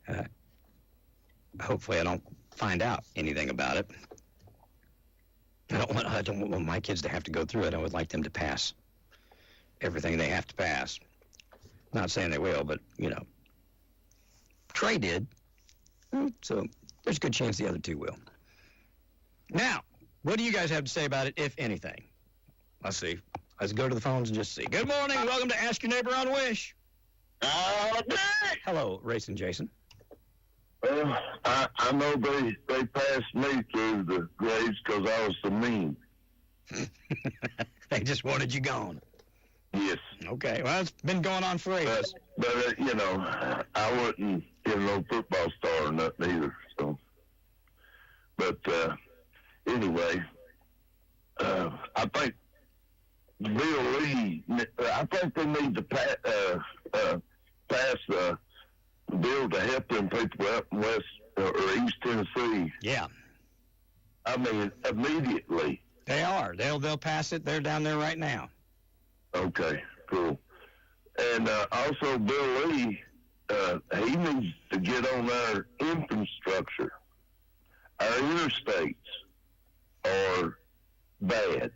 and hopefully I don't find out anything about it. I don't want my kids to have to go through it. I would like them to pass everything they have to pass. Not saying they will, but, Trey did, so there's a good chance the other two will. Now, what do you guys have to say about it, if anything? Let's see. Let's go to the phones and just see. Good morning. Welcome to Ask Your Neighbor on WYSH. Hello, Racing Jason. I know they passed me through the grades because I was so mean. They just wanted you gone. Yes. Okay. Well, it's been going on for ages. But I wasn't no football star or nothing either. So, but anyway, I think Bill Lee. I think they need to pass a bill to help them people up in West or East Tennessee. Yeah. I mean, immediately. They are. They'll pass it. They're down there right now. Okay, cool. And also Bill Lee, he needs to get on our infrastructure. Our interstates are bad.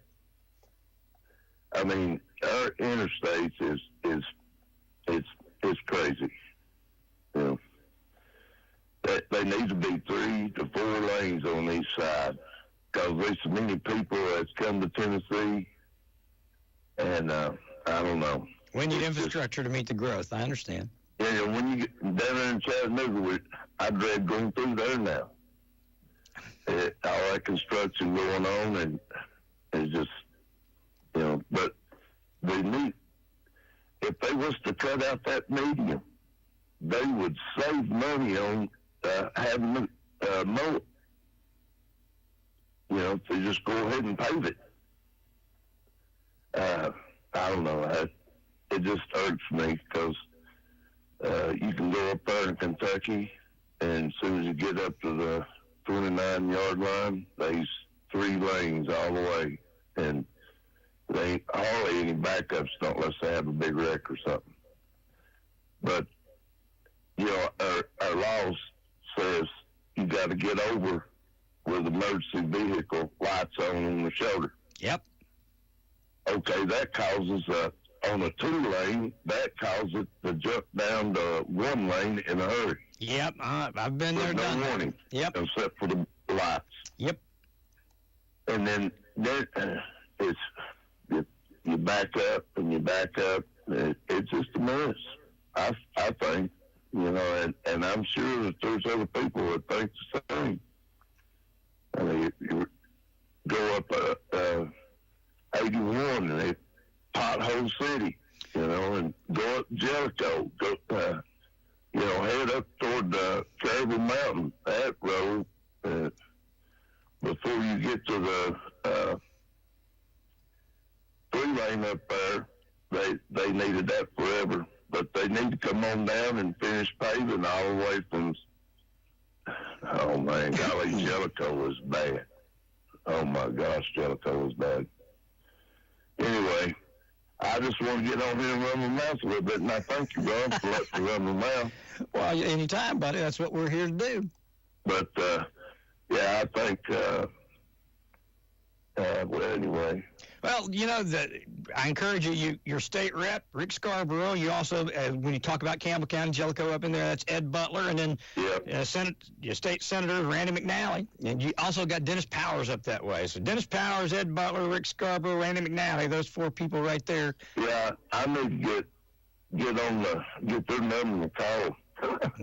I mean, our interstates is crazy. They need to be 3 to 4 lanes on each side because there's so many people that's come to Tennessee, and I don't know. We need infrastructure to meet the growth. I understand. Yeah, when you get down there in Chattanooga, I dread going through there now. All that construction going on, and it's just, but they need, if they was to cut out that medium, they would save money on having mow. they just go ahead and pave it. I don't know. It just irks me because you can go up there in Kentucky, and as soon as you get up to the 29-yard line, there's 3 lanes all the way, and they ain't hardly any backups unless they have a big wreck or something. But our laws says you got to get over with emergency vehicle lights on the shoulder. Yep. Okay, that causes on a 2-lane, that causes it to jump down to 1 lane in a hurry. Yep, I've been there, no done warning. Yep. Except for the lights. Yep. And then it's you back up and you back up. It's just a mess. I think, and I'm sure that there's other people that think the same. I mean, you go up 81 and it's pothole city, and go up Jellicoe, head up toward Caribou Mountain, that road, before you get to the 3-lane up there. They needed that forever, but they need to come on down and finish paving all the way from, oh man, golly, Jellicoe was bad. Oh my gosh, Jellicoe was bad. Anyway, I just want to get on here and run my mouth a little bit, and I thank you, Rob, for letting me run my mouth. Well, anytime, buddy. That's what we're here to do. But, I think, well, anyway. Well, I encourage your state rep, Rick Scarborough. You also, when you talk about Campbell County, Jellicoe up in there, that's Ed Butler. And then your state senator, Randy McNally. And you also got Dennis Powers up that way. So Dennis Powers, Ed Butler, Rick Scarborough, Randy McNally, those 4 people right there. Yeah, I need to get their number and call.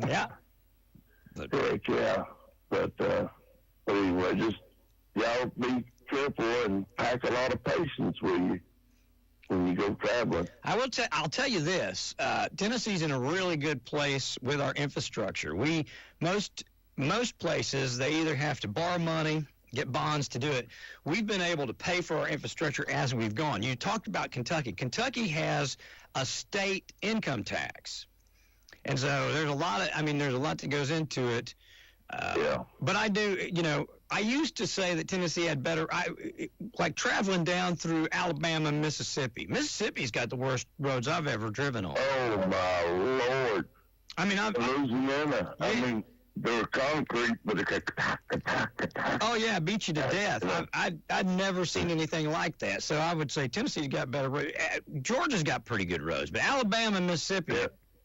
Yeah. Heck yeah. But anyway, just y'all be careful and pack a lot of patience with you when you go traveling. I'll tell you this. Tennessee's in a really good place with our infrastructure. Most places, they either have to borrow money, get bonds to do it. We've been able to pay for our infrastructure as we've gone. You talked about Kentucky. Kentucky has a state income tax. And so there's a lot that goes into it. But I do, I used to say that Tennessee had better, like traveling down through Alabama and Mississippi. Mississippi's got the worst roads I've ever driven on. Oh, my Lord. I mean, Louisiana. Yeah. I mean, they're concrete, but oh, yeah, beat you to death. Yeah. I'd never seen anything like that. So I would say Tennessee's got better roads. Georgia's got pretty good roads, but Alabama and Mississippi,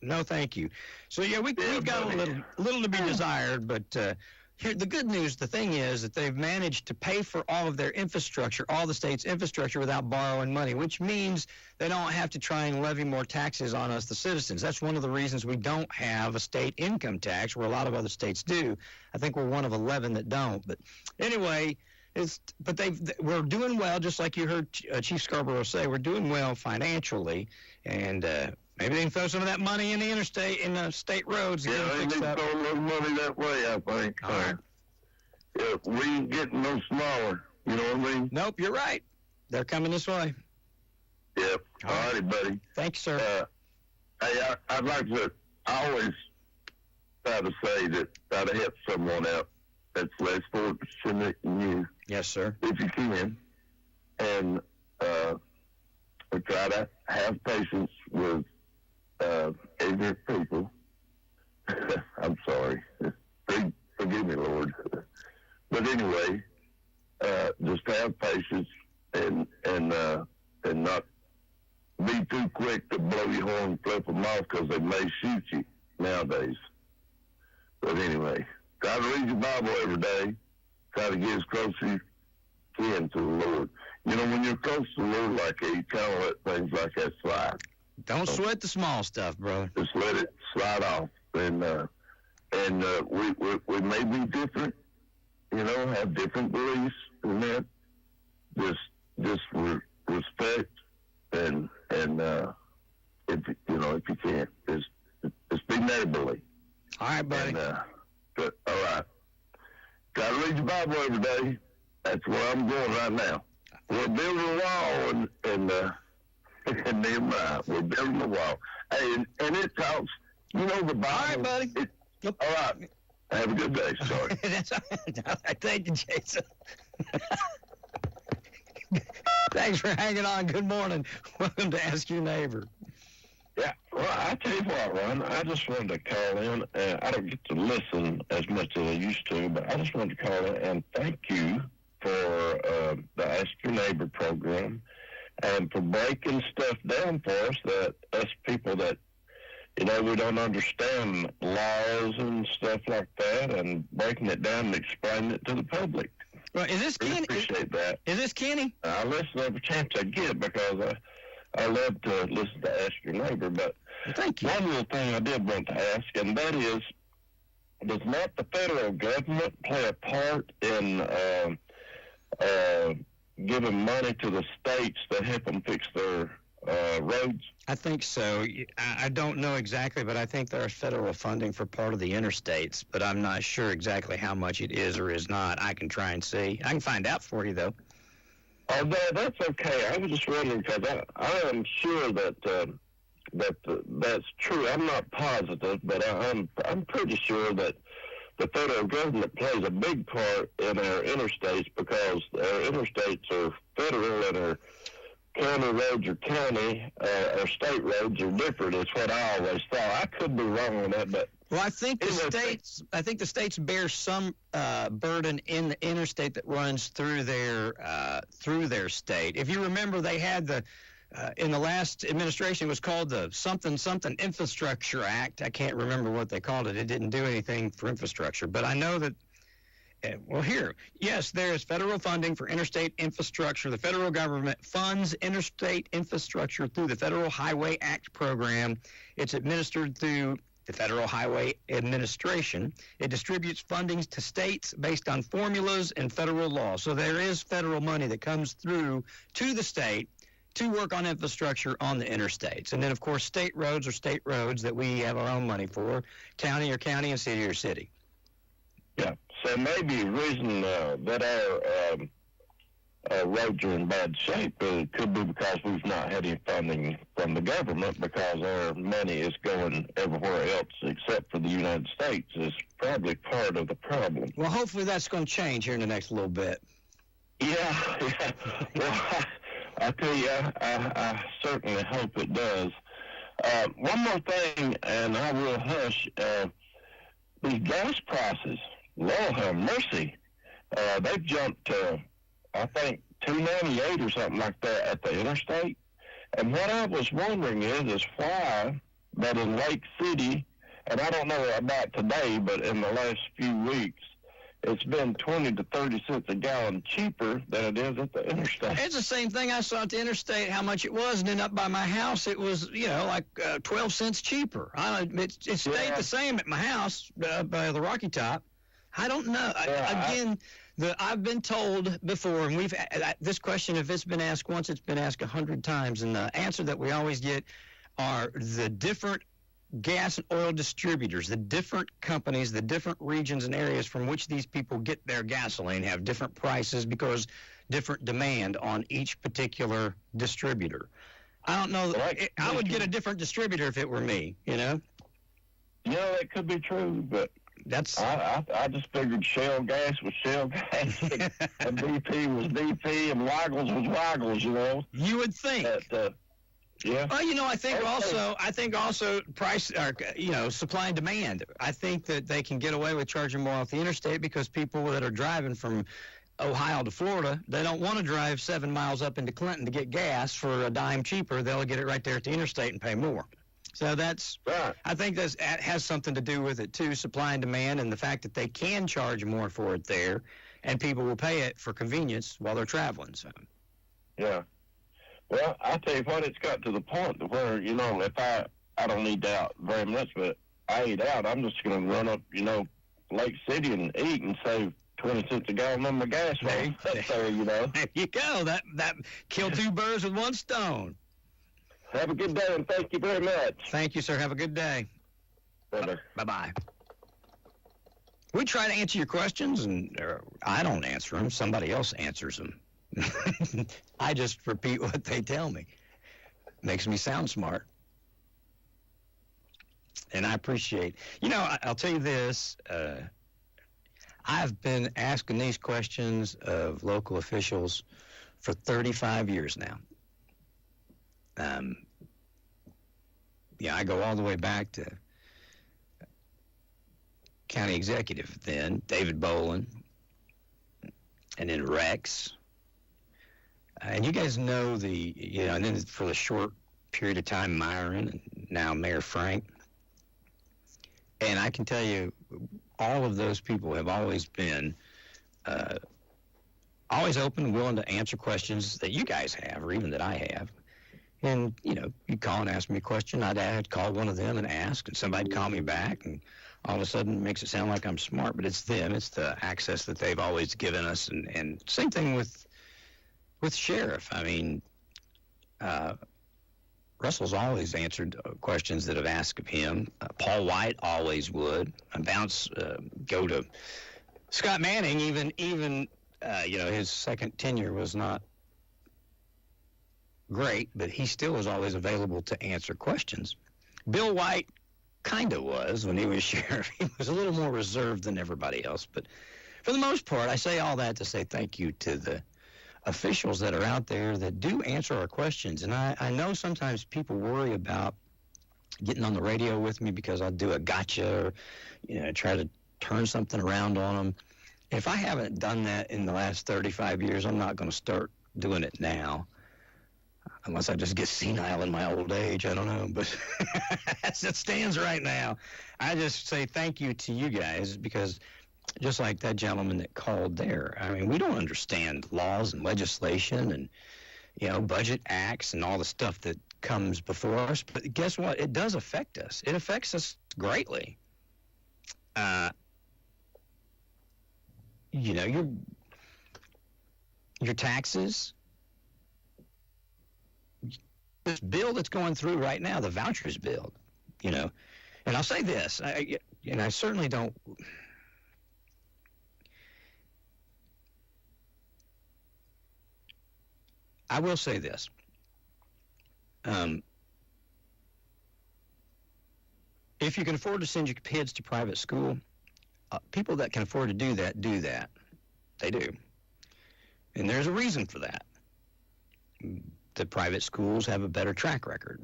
no thank you. So, we've got a little to be desired, but here, the good news, the thing is that they've managed to pay for all of their infrastructure, all the state's infrastructure, without borrowing money, which means they don't have to try and levy more taxes on us, the citizens. That's one of the reasons we don't have a state income tax, where a lot of other states do. I think we're one of 11 that don't. But anyway, we're doing well, just like you heard Chief Scarborough say. We're doing well financially, and maybe they can throw some of that money in the interstate, in the state roads. Yeah, they need to throw a little money that way, I think. All right. Yeah, we ain't getting no smaller. You know what I mean? Nope, you're right. They're coming this way. Yep. All righty, buddy. Thanks, sir. Hey, I'd like to always try to say that try to help someone out that's less fortunate than you. Yes, sir. If you can. And try to have patience with ignorant people. I'm sorry. Forgive me, Lord. But anyway, just have patience and not be too quick to blow your horn and flip them off, because they may shoot you nowadays. But anyway, try to read your Bible every day. Try to get as close as you can to the Lord. When you're close to the Lord like that, you kind of let things like that slide. Don't sweat the small stuff, brother. Just let it slide off. And we may be different, have different beliefs in that. Just respect and if you can, just be neighborly. All right, buddy. All right. Got to read your Bible every day. That's where I'm going right now. We're building a wall in Nehemiah. We're building a wall. Hey, and it talks, the Bible. All right, buddy. All right. Have a good day. Sorry. That's all right. Thank you, Jason. Thanks for hanging on. Good morning. Welcome to Ask Your Neighbor. Yeah, well, I tell you what, Ron, I just wanted to call in. I don't get to listen as much as I used to, but I just wanted to call in and thank you for the Ask Your Neighbor program and for breaking stuff down for us, that us people that, we don't understand laws and stuff like that, and breaking it down and explaining it to the public. Well, is this Kenny? I appreciate that. Is this Kenny? I listen every chance I get because I love to listen to Ask Your Neighbor, but thank you. One little thing I did want to ask, and that is, does not the federal government play a part in giving money to the states that help them fix their roads? I think so. I don't know exactly, but I think there's federal funding for part of the interstates, but I'm not sure exactly how much it is or is not. I can try and see. I can find out for you, though. Oh, that's okay. I was just wondering because I am sure that that's true. I'm not positive, but I'm pretty sure that the federal government plays a big part in our interstates because our interstates are federal and our county roads are county. Our state roads are different. It's what I always thought. I could be wrong on that, but. Well, I think the states bear some burden in the interstate that runs through their state. If you remember, they had in the last administration, it was called the something Infrastructure Act. I can't remember what they called it. It didn't do anything for infrastructure, but I know that. Yes, there is federal funding for interstate infrastructure. The federal government funds interstate infrastructure through the Federal Highway Act program. It's administered through the Federal Highway Administration. It distributes fundings to states based on formulas and federal law. So there is federal money that comes through to the state to work on infrastructure on the interstates. And then, of course, state roads are state roads that we have our own money for, county or county, and city or city. Yeah, so maybe the reason that our roads are in bad shape could be because we've not had any funding from the government, because our money is going everywhere else except for the United States is probably part of the problem. Well, hopefully that's going to change here in the next little bit. Yeah. Well, I tell you, I certainly hope it does. One more thing, and I will hush. These gas prices, Lord have mercy, they've jumped to, I think, $2.98 or something like that at the interstate. And what I was wondering is why that in Lake City, and I don't know about today, but in the last few weeks, it's been 20 to 30 cents a gallon cheaper than it is at the interstate. It's the same thing I saw at the interstate, how much it was, and then up by my house, it was, like 12 cents cheaper. It stayed the same at my house by the Rocky Top. I don't know. I've been told before, and we've this question, if it's been asked once, it's been asked 100 times, and the answer that we always get are the different gas and oil distributors, the different companies, the different regions and areas from which these people get their gasoline have different prices because different demand on each particular distributor. I don't know. I would get a different distributor if it were me, Yeah, that could be true, but I just figured Shell gas was Shell gas, and BP was BP, and Waggles was Waggles, You would think. Yeah. Well, I think also price, supply and demand. I think that they can get away with charging more off the interstate because people that are driving from Ohio to Florida, they don't want to drive 7 miles up into Clinton to get gas for a dime cheaper. They'll get it right there at the interstate and pay more. So that's right. I think that has something to do with it too, supply and demand, and the fact that they can charge more for it there, and people will pay it for convenience while they're traveling. So. Yeah. Well, I tell you what, it's got to the point where, if I don't eat out very much, but I eat out, I'm just going to run up, Lake City and eat and save 20 cents a gallon on my gas. There you go. That killed two birds with one stone. Have a good day, and thank you very much. Thank you, sir. Have a good day. Bye-bye. Bye-bye. We try to answer your questions, and I don't answer them. Somebody else answers them. I just repeat what they tell me. Makes me sound smart. And I appreciate, I'll tell you this, I've been asking these questions of local officials for 35 years now. I go all the way back to county executive then, David Boland, and then Rex. And you guys know and then for the short period of time, Myron, and now Mayor Frank. And I can tell you, all of those people have always been always open, willing to answer questions that you guys have, or even that I have. And, you call and ask me a question, I'd call one of them and ask, and somebody'd call me back, and all of a sudden it makes it sound like I'm smart, but it's them. It's the access that they've always given us. And same thing with Sheriff. I mean, Russell's always answered questions that have asked of him. Paul White always would. Go to Scott Manning, even his second tenure was not great, but he still was always available to answer questions. Bill White kind of was when he was sheriff. He was a little more reserved than everybody else. But for the most part, I say all that to say thank you to the officials that are out there that do answer our questions. And I know sometimes people worry about getting on the radio with me because I'll do a gotcha or, try to turn something around on them. If I haven't done that in the last 35 years, I'm not going to start doing it now. Unless I just get senile in my old age, I don't know. But as it stands right now, I just say thank you to you guys, because just like that gentleman that called there, I mean, we don't understand laws and legislation and, budget acts and all the stuff that comes before us. But guess what? It does affect us. It affects us greatly. Your taxes. This bill that's going through right now, the vouchers bill, and I'll say this, I certainly don't, I will say this, if you can afford to send your kids to private school, people that can afford to do that, they do, and there's a reason for that. The private schools have a better track record,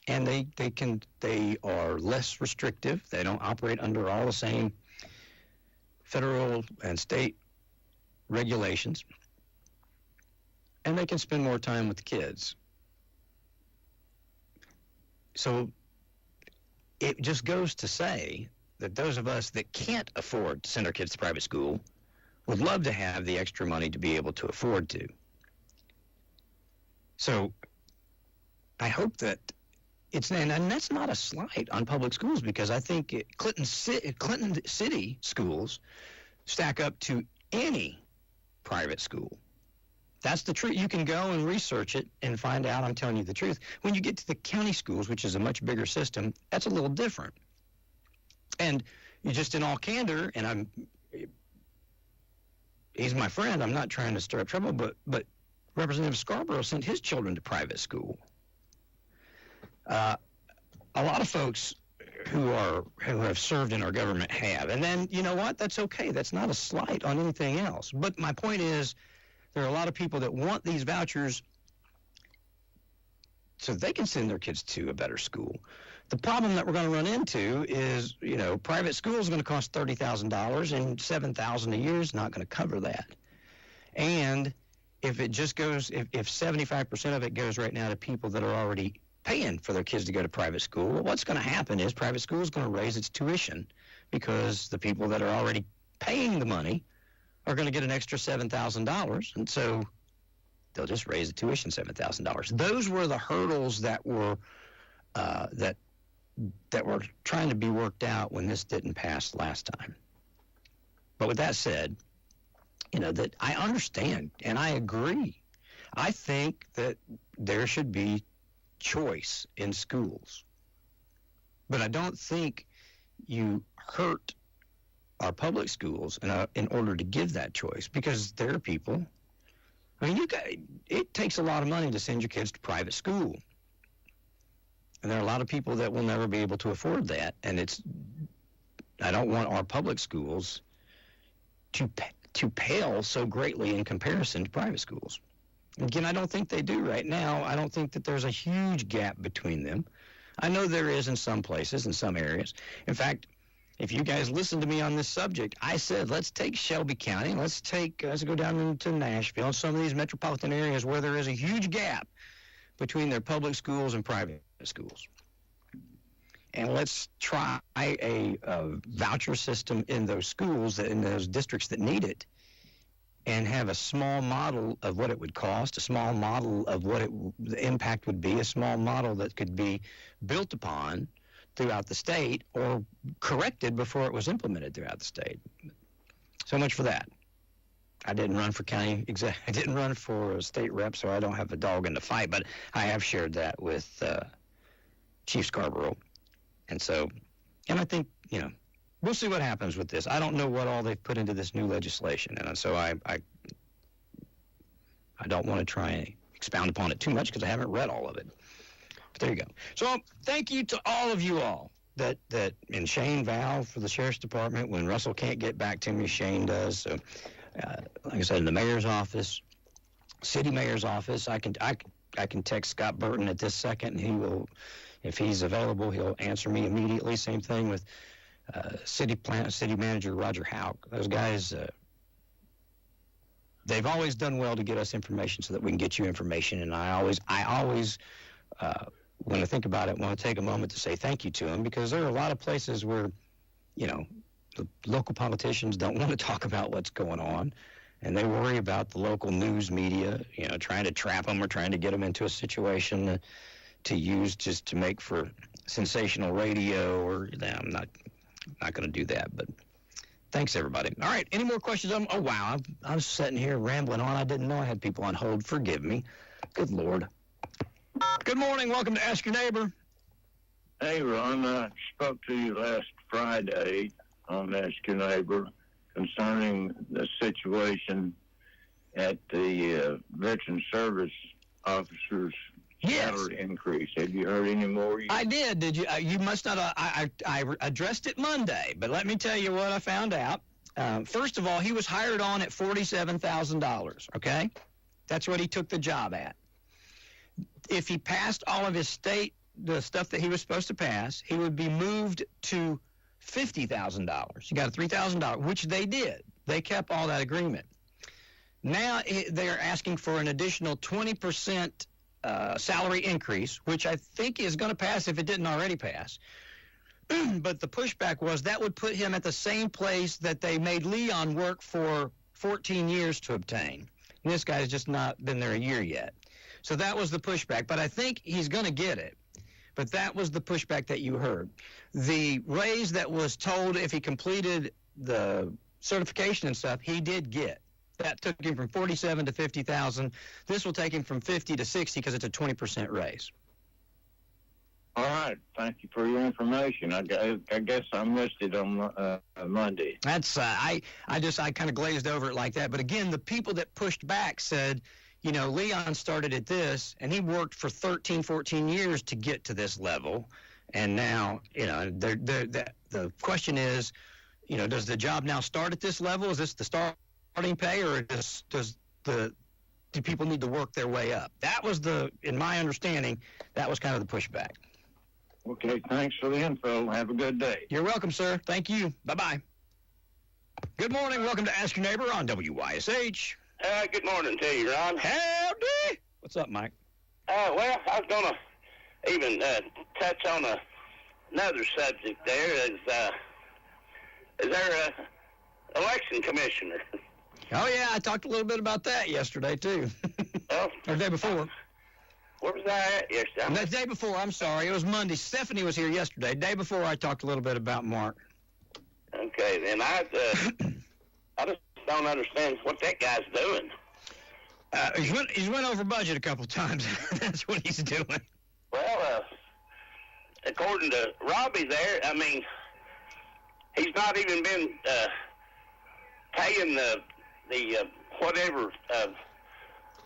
and they are less restrictive. They don't operate under all the same federal and state regulations, and they can spend more time with the kids. So it just goes to say that those of us that can't afford to send our kids to private school would love to have the extra money to be able to afford to. So I hope that and that's not a slight on public schools, because I think Clinton City schools stack up to any private school. That's the truth. You can go and research it and find out. I'm telling you the truth. When you get to the county schools, which is a much bigger system, that's a little different. And you just, in all candor, and he's my friend, I'm not trying to stir up trouble, but Representative Scarborough sent his children to private school. A lot of folks who have served in our government have. And then, you know what? That's okay. That's not a slight on anything else. But my point is, there are a lot of people that want these vouchers so they can send their kids to a better school. The problem that we're going to run into is, private school is going to cost $30,000, and $7,000 a year is not going to cover that. And if it just goes, if 75% of it goes right now to people that are already paying for their kids to go to private school, well, what's going to happen is private school is going to raise its tuition, because the people that are already paying the money are going to get an extra $7,000, and so they'll just raise the tuition $7,000. Those were the hurdles that were that were trying to be worked out when this didn't pass last time. But with that said, that I understand and I agree. I think that there should be choice in schools. But I don't think you hurt our public schools in order to give that choice, because there are people. I mean, it takes a lot of money to send your kids to private school, and there are a lot of people that will never be able to afford that. And I don't want our public schools to pale so greatly in comparison to private schools. Again, I don't think they do right now. I don't think that there's a huge gap between them. I know there is in some places, in some areas. In fact, if you guys listen to me on this subject, I said, let's take Shelby County, let's go down into Nashville, some of these metropolitan areas where there is a huge gap between their public schools and private schools. And let's try a voucher system in those schools, in those districts that need it, and have a small model of what it would cost, a small model of what the impact would be, a small model that could be built upon throughout the state or corrected before it was implemented throughout the state. So much for that. I didn't run for I didn't run for a state rep, so I don't have a dog in the fight, but I have shared that with Chief Scarborough. And I think, we'll see what happens with this. I don't know what all they've put into this new legislation, and so I don't want to try and expound upon it too much because I haven't read all of it. But there you go. So thank you to all of you all that and Shane Val for the Sheriff's Department. When Russell can't get back to me, Shane does. So, like I said, in the mayor's office, city mayor's office, I can text Scott Burton at this second, and he will, if he's available, he'll answer me immediately. Same thing with city manager Roger Houck. Those guys, they've always done well to get us information so that we can get you information. And I always, when I think about it, want to take a moment to say thank you to them, because there are a lot of places where, the local politicians don't want to talk about what's going on, and they worry about the local news media, trying to trap them or trying to get them into a situation to use just to make for sensational radio. Or I'm not going to do that, but thanks, everybody. All right, any more questions? Oh, wow, I was sitting here rambling on. I didn't know I had people on hold. Forgive me. Good Lord. Good morning. Welcome to Ask Your Neighbor. Hey, Ron, I spoke to you last Friday on Ask Your Neighbor concerning the situation at the Veteran Service Officers' salary increase. Have you heard any more? I did. Did you? You must not. I addressed it Monday, but let me tell you what I found out. First of all, he was hired on at $47,000, okay? That's what he took the job at. If he passed all of his the stuff that he was supposed to pass, he would be moved to $50,000. He got a $3,000, which they did. They kept all that agreement. Now they're asking for an additional 20% salary increase, which I think is going to pass if it didn't already pass. But the pushback was that would put him at the same place that they made Leon work for 14 years to obtain. And this guy's just not been there a year yet. So that was the pushback. But I think he's going to get it. But that was the pushback that you heard. The raise that was told if he completed the certification and stuff, he did get. That took him from $47,000 to $50,000. This will take him from $50,000 to $60,000 because it's a 20% raise. All right. Thank you for your information. I guess I missed it on Monday. That's I kind of glazed over it like that. But again, the people that pushed back said, Leon started at this, and he worked for 13, 14 years to get to this level. And now, the question is, does the job now start at this level? Is this the starting pay, or do people need to work their way up? That was in my understanding, that was kind of the pushback. Okay, thanks for the info. Have a good day. You're welcome, sir. Thank you. Bye-bye. Good morning. Welcome to Ask Your Neighbor on WYSH. Good morning to you, Ron. Howdy. What's up, Mike? Well, I was going to even touch on another subject there. Is there a election commissioner? Oh, yeah, I talked a little bit about that yesterday, too. Oh. Or the day before. Where was I at yesterday? The day before, I'm sorry. It was Monday. Stephanie was here yesterday. The day before, I talked a little bit about Mark. Okay, then I just don't understand what that guy's doing. He's went over budget a couple times. That's what he's doing. Well, according to Robbie there, I mean, he's not even been paying the whatever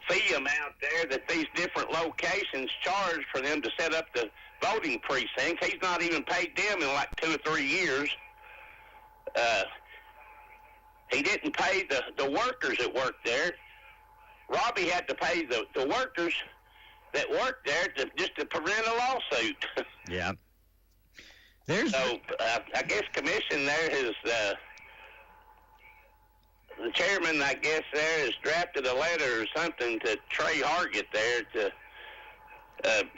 fee amount there that these different locations charge for them to set up the voting precincts. He's not even paid them in like 2 or 3 years. He didn't pay the workers that worked there. Robbie had to pay the workers that worked there just to prevent a lawsuit. Yeah. So I guess commission there has, the chairman, I guess, there has drafted a letter or something to Trey Hargett there to...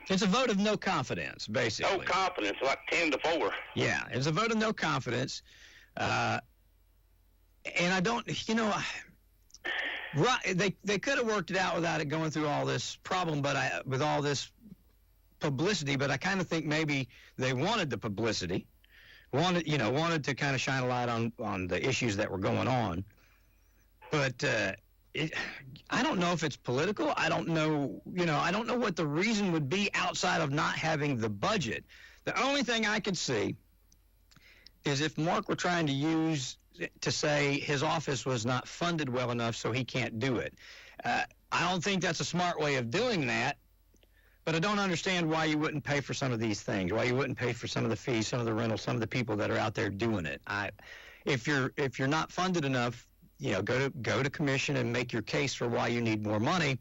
it's a vote of no confidence, basically. No confidence, like 10-4. Yeah, it's a vote of no confidence. And I don't, right, they could have worked it out without it going through all this problem, but with all this publicity, but I kind of think maybe they wanted the publicity, wanted to kind of shine a light on the issues that were going on. But I don't know if it's political. I don't know, I don't know what the reason would be outside of not having the budget. The only thing I could see is if Mark were trying to use to say his office was not funded well enough so he can't do it. I don't think that's a smart way of doing that, but I don't understand why you wouldn't pay for some of these things, why you wouldn't pay for some of the fees, some of the rentals, some of the people that are out there doing it. If you're not funded enough, go to commission and make your case for why you need more money.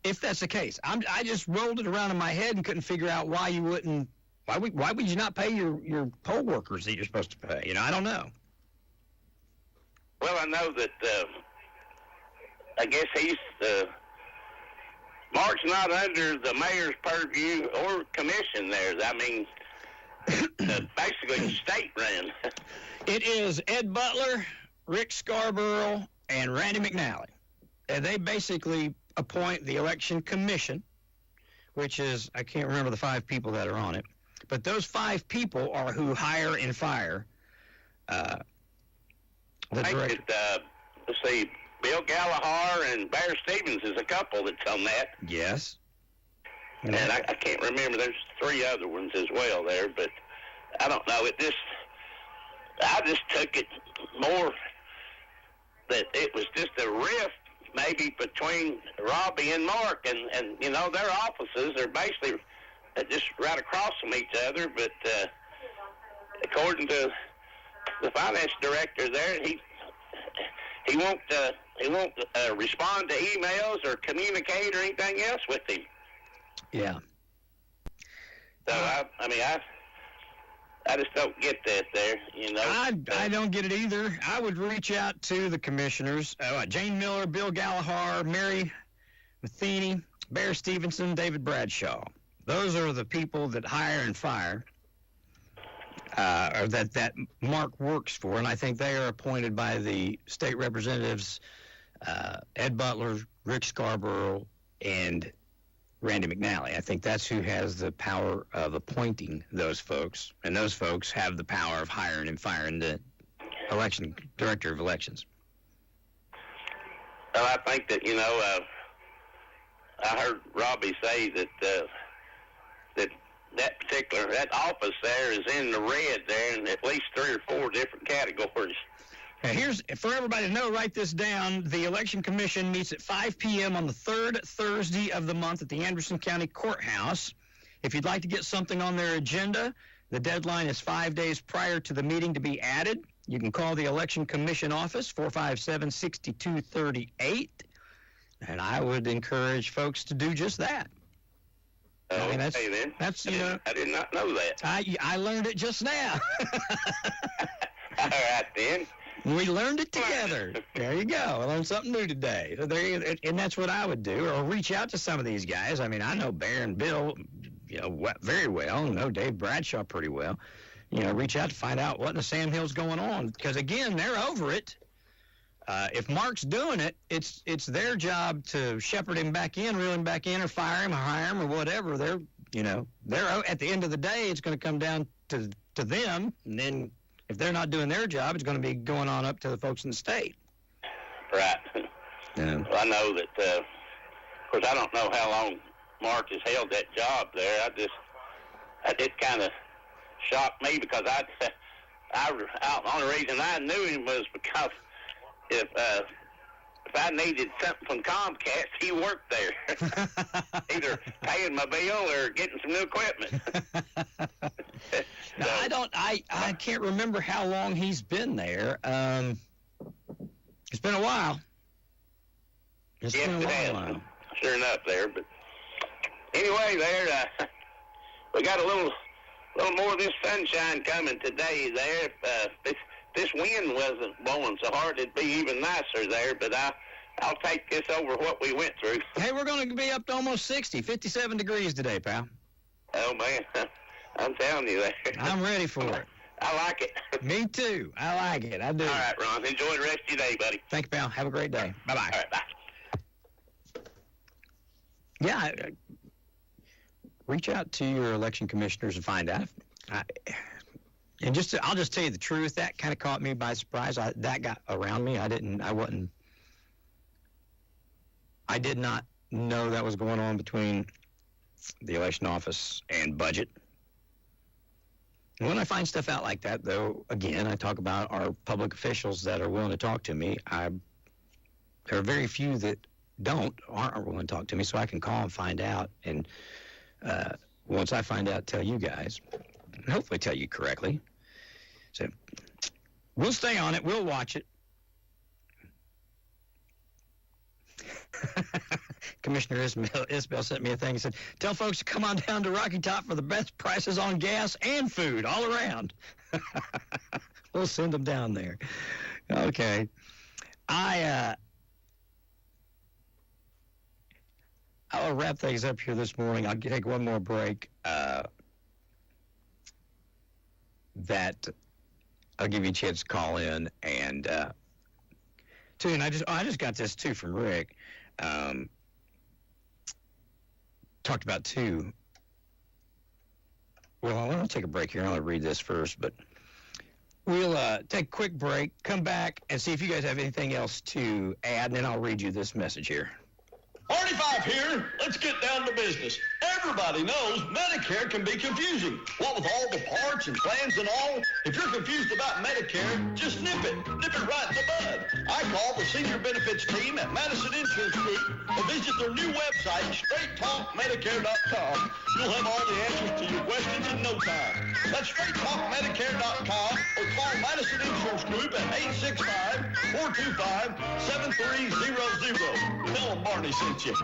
If that's the case, I just rolled it around in my head and couldn't figure out why you wouldn't. Why would you not pay your poll workers that you're supposed to pay? I don't know. Well, I know that I guess he's Mark's not under the mayor's purview or commission there. I mean, basically state ran. It is Ed Butler, Rick Scarborough, and Randy McNally. And they basically appoint the election commission, which is, I can't remember the 5 people that are on it, but those 5 people are who hire and fire the director. Let's see, Bill Gallagher and Bear Stevens is a couple that's on that. Yes. And I can't remember. There's 3 other ones as well there, but I don't know. I just took it more that it was just a rift maybe between Robbie and Mark, and their offices are basically just right across from each other, but according to the finance director there, he won't respond to emails or communicate or anything else with him. Yeah. So I just don't get that there, I don't get it either. I would reach out to the commissioners, Jane Miller, Bill Gallagher, Mary Matheny, Bear Stevenson, David Bradshaw. Those are the people that hire and fire, or that Mark works for, and I think they are appointed by the state representatives, Ed Butler, Rick Scarborough, and Randy McNally. I think that's who has the power of appointing those folks, and those folks have the power of hiring and firing the election director of elections. Well, I think that, I heard Robbie say that that office there is in the red there in at least 3 or 4 different categories. Now here's, for everybody to know, write this down. The Election Commission meets at 5 p.m. on the 3rd Thursday of the month at the Anderson County Courthouse. If you'd like to get something on their agenda, the deadline is 5 days prior to the meeting to be added. You can call the Election Commission office, 457-6238, and I would encourage folks to do just that. I did not know that. I learned it just now. All right, then. We learned it together. There you go. I learned something new today. So and that's what I would do, or reach out to some of these guys. I mean, I know Bear and Bill, very well. I know Dave Bradshaw pretty well. Reach out to find out what in the Sam Hill's going on. Because, again, they're over it. If Mark's doing it, it's their job to shepherd him back in, reel him back in, or fire him, or hire him, or whatever. They're at the end of the day, it's going to come down to them. And then if they're not doing their job, it's going to be going on up to the folks in the state. Right. Yeah. Well, I know that, of course, I don't know how long Mark has held that job there. It kind of shocked me because the only reason I knew him was because if I needed something from Comcast, he worked there, either paying my bill or getting some new equipment. No, I can't remember how long he's been there. It's been a while. It's been a while. Sure enough there, but anyway, there we got a little more of this sunshine coming today there. If this wind wasn't blowing so hard, it'd be even nicer there, but I'll take this over what we went through. Hey, we're going to be up to almost 60, 57 degrees today, pal. Oh, man, I'm telling you there. I'm ready for it. I like it. Me too. I like it. I do. All right, Ron. Enjoy the rest of your day, buddy. Thank you, pal. Have a great day. Bye-bye. All right, bye. Yeah, reach out to your election commissioners and find out. I'll just tell you the truth. That kind of caught me by surprise. That got around me. I did not know that was going on between the election office and budget. And when I find stuff out like that, though, again, I talk about our public officials that are willing to talk to me. There are very few that aren't willing to talk to me, so I can call and find out. And once I find out, tell you guys, and hopefully tell you correctly. So we'll stay on it. We'll watch it. Commissioner Isbell sent me a thing and said, tell folks to come on down to Rocky Top for the best prices on gas and food all around. We'll send them down there. Okay. I'll wrap things up here this morning. I'll take one more break. That I'll give you a chance to call in and and I just got this too from Rick. Talked about too. Well, I'll take a break here. I'll read this first, but we'll take a quick break, come back, and see if you guys have anything else to add, and then I'll read you this message here. 45 here. Let's get down to business. Everybody knows Medicare can be confusing. What with all the parts and plans and all, if you're confused about Medicare, just nip it right in the bud. I call the senior benefits team at Madison Insurance Group or visit their new website, straighttalkmedicare.com. You'll have all the answers to your questions in no time. That's straighttalkmedicare.com or call Madison Insurance Group at 865-425-7300. Tell them Barney sent you.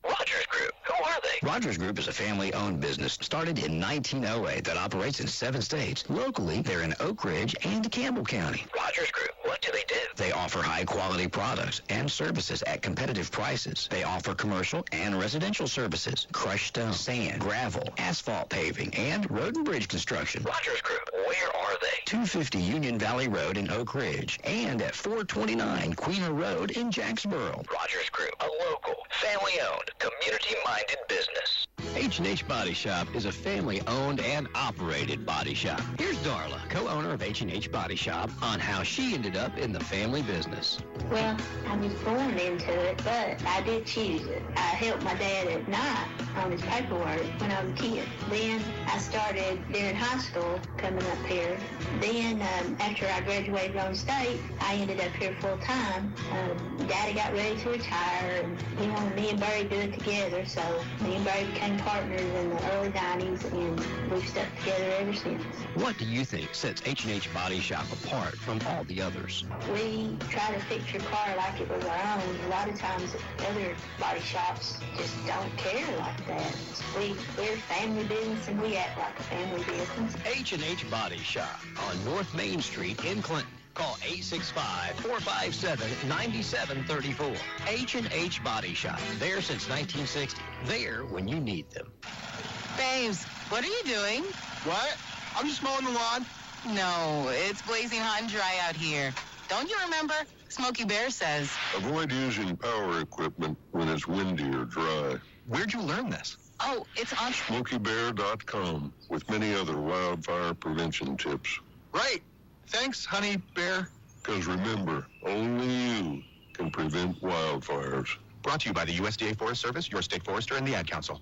Rogers Group. Who are they? Rogers Group is a family-owned business started in 1908 that operates in 7 states. Locally, they're in Oak Ridge and Campbell County. Rogers Group. What do they do? They offer high-quality products and services at competitive prices. They offer commercial and residential services, crushed stone, sand, gravel, asphalt paving, and road and bridge construction. Rogers Group. Where are they? 250 Union Valley Road in Oak Ridge and at 429 Queener Road in Jacksboro. Rogers Group. A local, family-owned, community-minded business. H&H Body Shop is a family-owned and operated body shop. Here's Darla, co-owner of H&H Body Shop, on how she ended up in the family business. Well, I was born into it, but I did choose it. I helped my dad at night on his paperwork when I was a kid. Then I started during high school coming up here. Then after I graduated on state, I ended up here full-time. Daddy got ready to retire, and he wanted me and Barry to do it together, so me and Barry became partners in the early 90s, and we've stuck together ever since. What do you think sets H&H Body Shop apart from all the others? We try to fix your car like it was our own. A lot of times other body shops just don't care like that. We're a family business, and we act like a family business. H&H Body Shop on North Main Street in Clinton. Call 865-457-9734. H&H Body Shop. There since 1960. There when you need them. Babes, what are you doing? What? I'm just mowing the lawn. No, it's blazing hot and dry out here. Don't you remember? Smokey Bear says. Avoid using power equipment when it's windy or dry. Where'd you learn this? Oh, it's on SmokeyBear.com with many other wildfire prevention tips. Right. Thanks, Honey Bear. Because remember, only you can prevent wildfires. Brought to you by the USDA Forest Service, your state forester, and the Ad Council.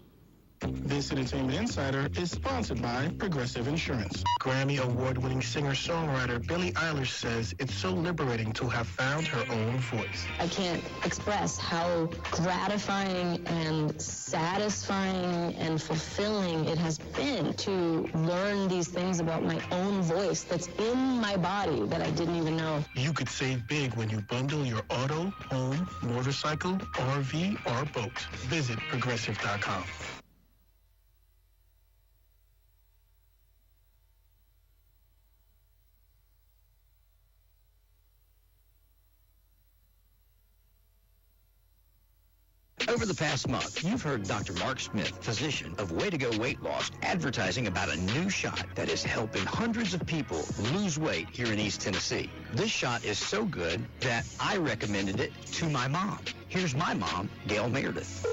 This Entertainment Insider is sponsored by Progressive Insurance. Grammy Award-winning singer-songwriter Billie Eilish says it's so liberating to have found her own voice. I can't express how gratifying and satisfying and fulfilling it has been to learn these things about my own voice that's in my body that I didn't even know. You could save big when you bundle your auto, home, motorcycle, RV, or boat. Visit Progressive.com. Over the past month, you've heard Dr. Mark Smith, physician of Way to Go Weight Loss, advertising about a new shot that is helping hundreds of people lose weight here in East Tennessee. This shot is so good that I recommended it to my mom. Here's my mom, Gail Meredith.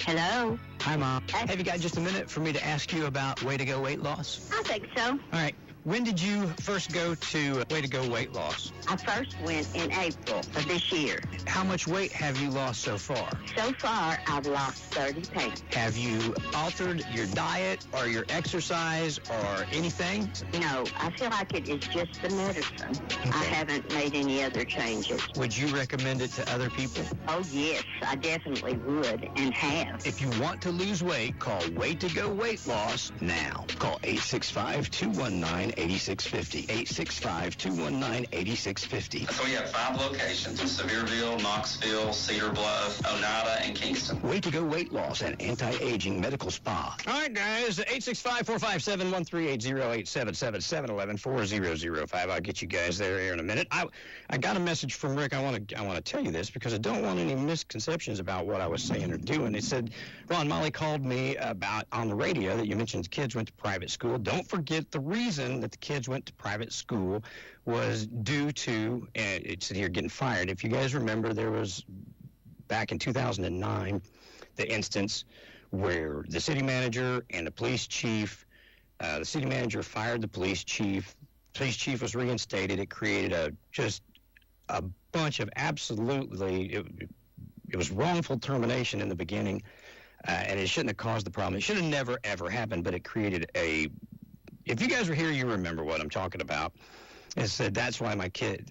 Hello. Hi, Mom. Have you got just a minute for me to ask you about Way to Go Weight Loss? I think so. All right. When did you first go to Way to Go Weight Loss? I first went in April of this year. How much weight have you lost so far? So far, I've lost 30 pounds. Have you altered your diet or your exercise or anything? No, I feel like it is just the medicine. Okay. I haven't made any other changes. Would you recommend it to other people? Oh, yes, I definitely would and have. If you want to lose weight, call Way to Go Weight Loss now. Call 865-219-8650. 865-219-8650. So we have 5 locations in Sevierville, Knoxville, Cedar Bluff, Oneida, and Kingston. Way to Go Weight Loss and Anti-Aging Medical Spa. All right, guys, 865-457-1380, 877-711-4005. I'll get you guys there here in a minute. I got a message from Rick. I want to tell you this because I don't want any misconceptions about what I was saying or doing. It said, Ron Molly called me about on the radio that you mentioned kids went to private school. Don't forget the reason that the kids went to private school was due to, and it's here getting fired. If you guys remember, there was back in 2009 the instance where the city manager and the police chief, the city manager fired the police chief. Police chief was reinstated. It created just a bunch of absolutely, it was wrongful termination in the beginning, and it shouldn't have caused the problem. It should have never, ever happened, but it created if you guys were here, you remember what I'm talking about. It said that's why my kids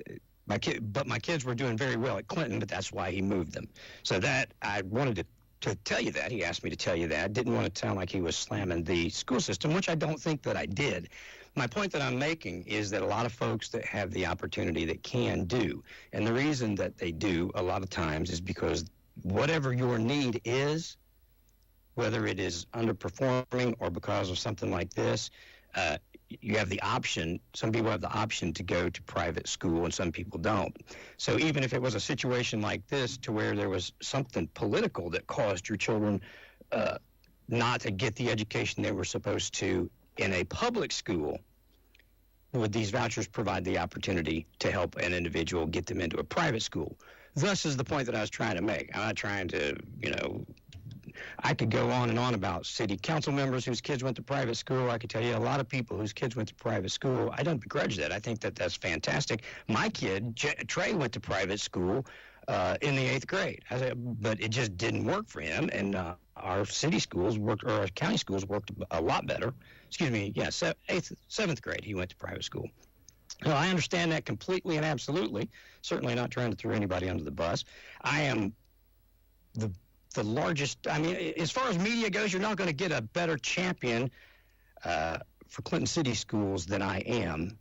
were doing very well at Clinton, but that's why he moved them. So that, I wanted to tell you that. He asked me to tell you that. Didn't want to sound like he was slamming the school system, which I don't think that I did. My point that I'm making is that a lot of folks that have the opportunity that can do, and the reason that they do a lot of times is because whatever your need is, whether it is underperforming or because of something like this, you have the option. Some people have the option to go to private school and some people don't. So even if it was a situation like this to where there was something political that caused your children not to get the education they were supposed to in a public school, would these vouchers provide the opportunity to help an individual get them into a private school? Thus is the point that I was trying to make. I'm not trying to, I could go on and on about city council members whose kids went to private school. I could tell you a lot of people whose kids went to private school. I don't begrudge that. I think that that's fantastic. My kid, Trey, went to private school in the 8th grade. But it just didn't work for him. And our city schools worked, or our county schools worked a lot better. Excuse me, 7th grade, he went to private school. Well, I understand that completely and absolutely. Certainly not trying to throw anybody under the bus. I am the largest, as far as media goes, you're not going to get a better champion for Clinton City schools than I am.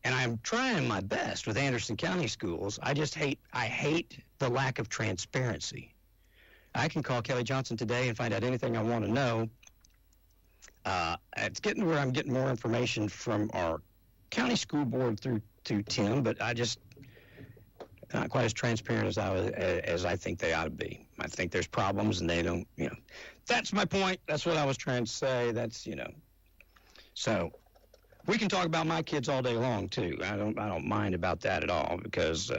And I'm trying my best with Anderson County schools. I hate the lack of transparency. I can call Kelly Johnson today and find out anything I want to know. It's getting where I'm getting more information from our county school board through to Tim, but I just not quite as transparent as I think they ought to be. I think there's problems and they don't, That's my point. That's what I was trying to say. That's, So we can talk about my kids all day long too. I don't mind about that at all because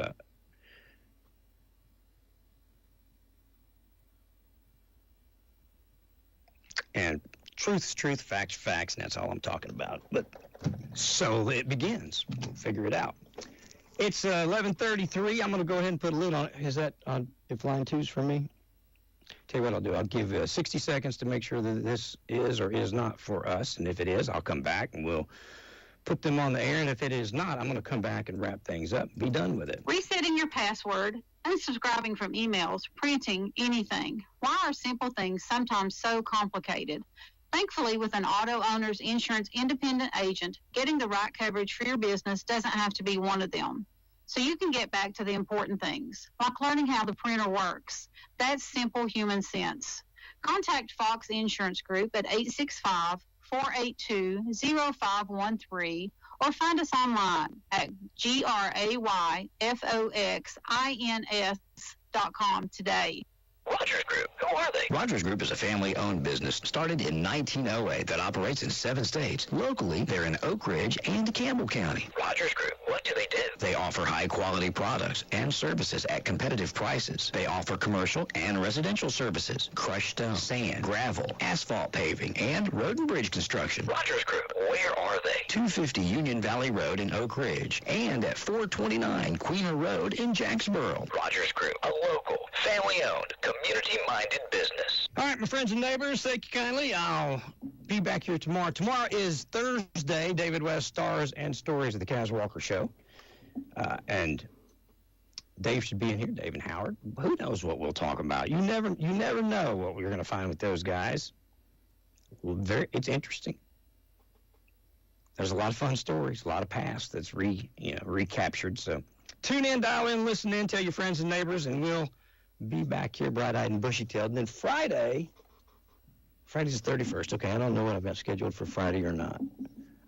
and truth's truth, facts, facts, and that's all I'm talking about. But so it begins. We'll figure it out. It's 11:33. I'm going to go ahead and put a lid on it. Is that on if line 2's for me? Tell you what I'll do. I'll give 60 seconds to make sure that this is or is not for us. And if it is, I'll come back and we'll put them on the air. And if it is not, I'm going to come back and wrap things up. Be done with it. Resetting your password, unsubscribing from emails, printing, anything. Why are simple things sometimes so complicated? Thankfully, with an auto owner's insurance independent agent, getting the right coverage for your business doesn't have to be one of them. So you can get back to the important things, like learning how the printer works. That's simple human sense. Contact Fox Insurance Group at 865-482-0513 or find us online at grayfoxins.com today. Rogers Group. Who are they? Rogers Group is a family-owned business started in 1908 that operates in 7 states. Locally, they're in Oak Ridge and Campbell County. Rogers Group. What do they do? They offer high-quality products and services at competitive prices. They offer commercial and residential services, crushed stone, sand, gravel, asphalt paving, and road and bridge construction. Rogers Group. Where are they? 250 Union Valley Road in Oak Ridge and at 429 Queener Road in Jacksboro. Rogers Group. A local, family-owned, community-minded business. All right, my friends and neighbors, thank you kindly. I'll be back here tomorrow. Tomorrow is Thursday, David West Stars and Stories of the Kaz Walker Show. And Dave should be in here, Dave and Howard. Who knows what we'll talk about? You never know what we're going to find with those guys. It's interesting. There's a lot of fun stories, a lot of past that's recaptured. So tune in, dial in, listen in, tell your friends and neighbors, and we'll be back here bright-eyed and bushy-tailed. And then Friday's the 31st. Okay, I don't know what I've got scheduled for Friday or not.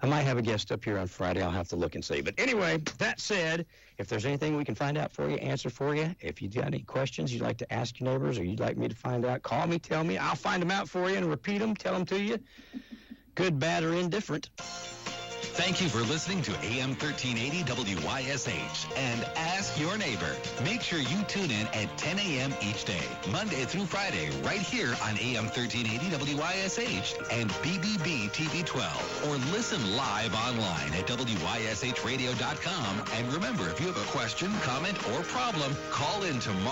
I might have a guest up here on Friday. I'll have to look and see. But anyway, that said, if there's anything we can find out for you, answer for you, if you've got any questions you'd like to ask your neighbors or you'd like me to find out, call me, tell me. I'll find them out for you and repeat them, tell them to you, good, bad, or indifferent. Thank you for listening to AM 1380 WYSH and Ask Your Neighbor. Make sure you tune in at 10 a.m. each day, Monday through Friday, right here on AM 1380 WYSH and BBB TV 12. Or listen live online at WYSHradio.com. And remember, if you have a question, comment, or problem, call in tomorrow.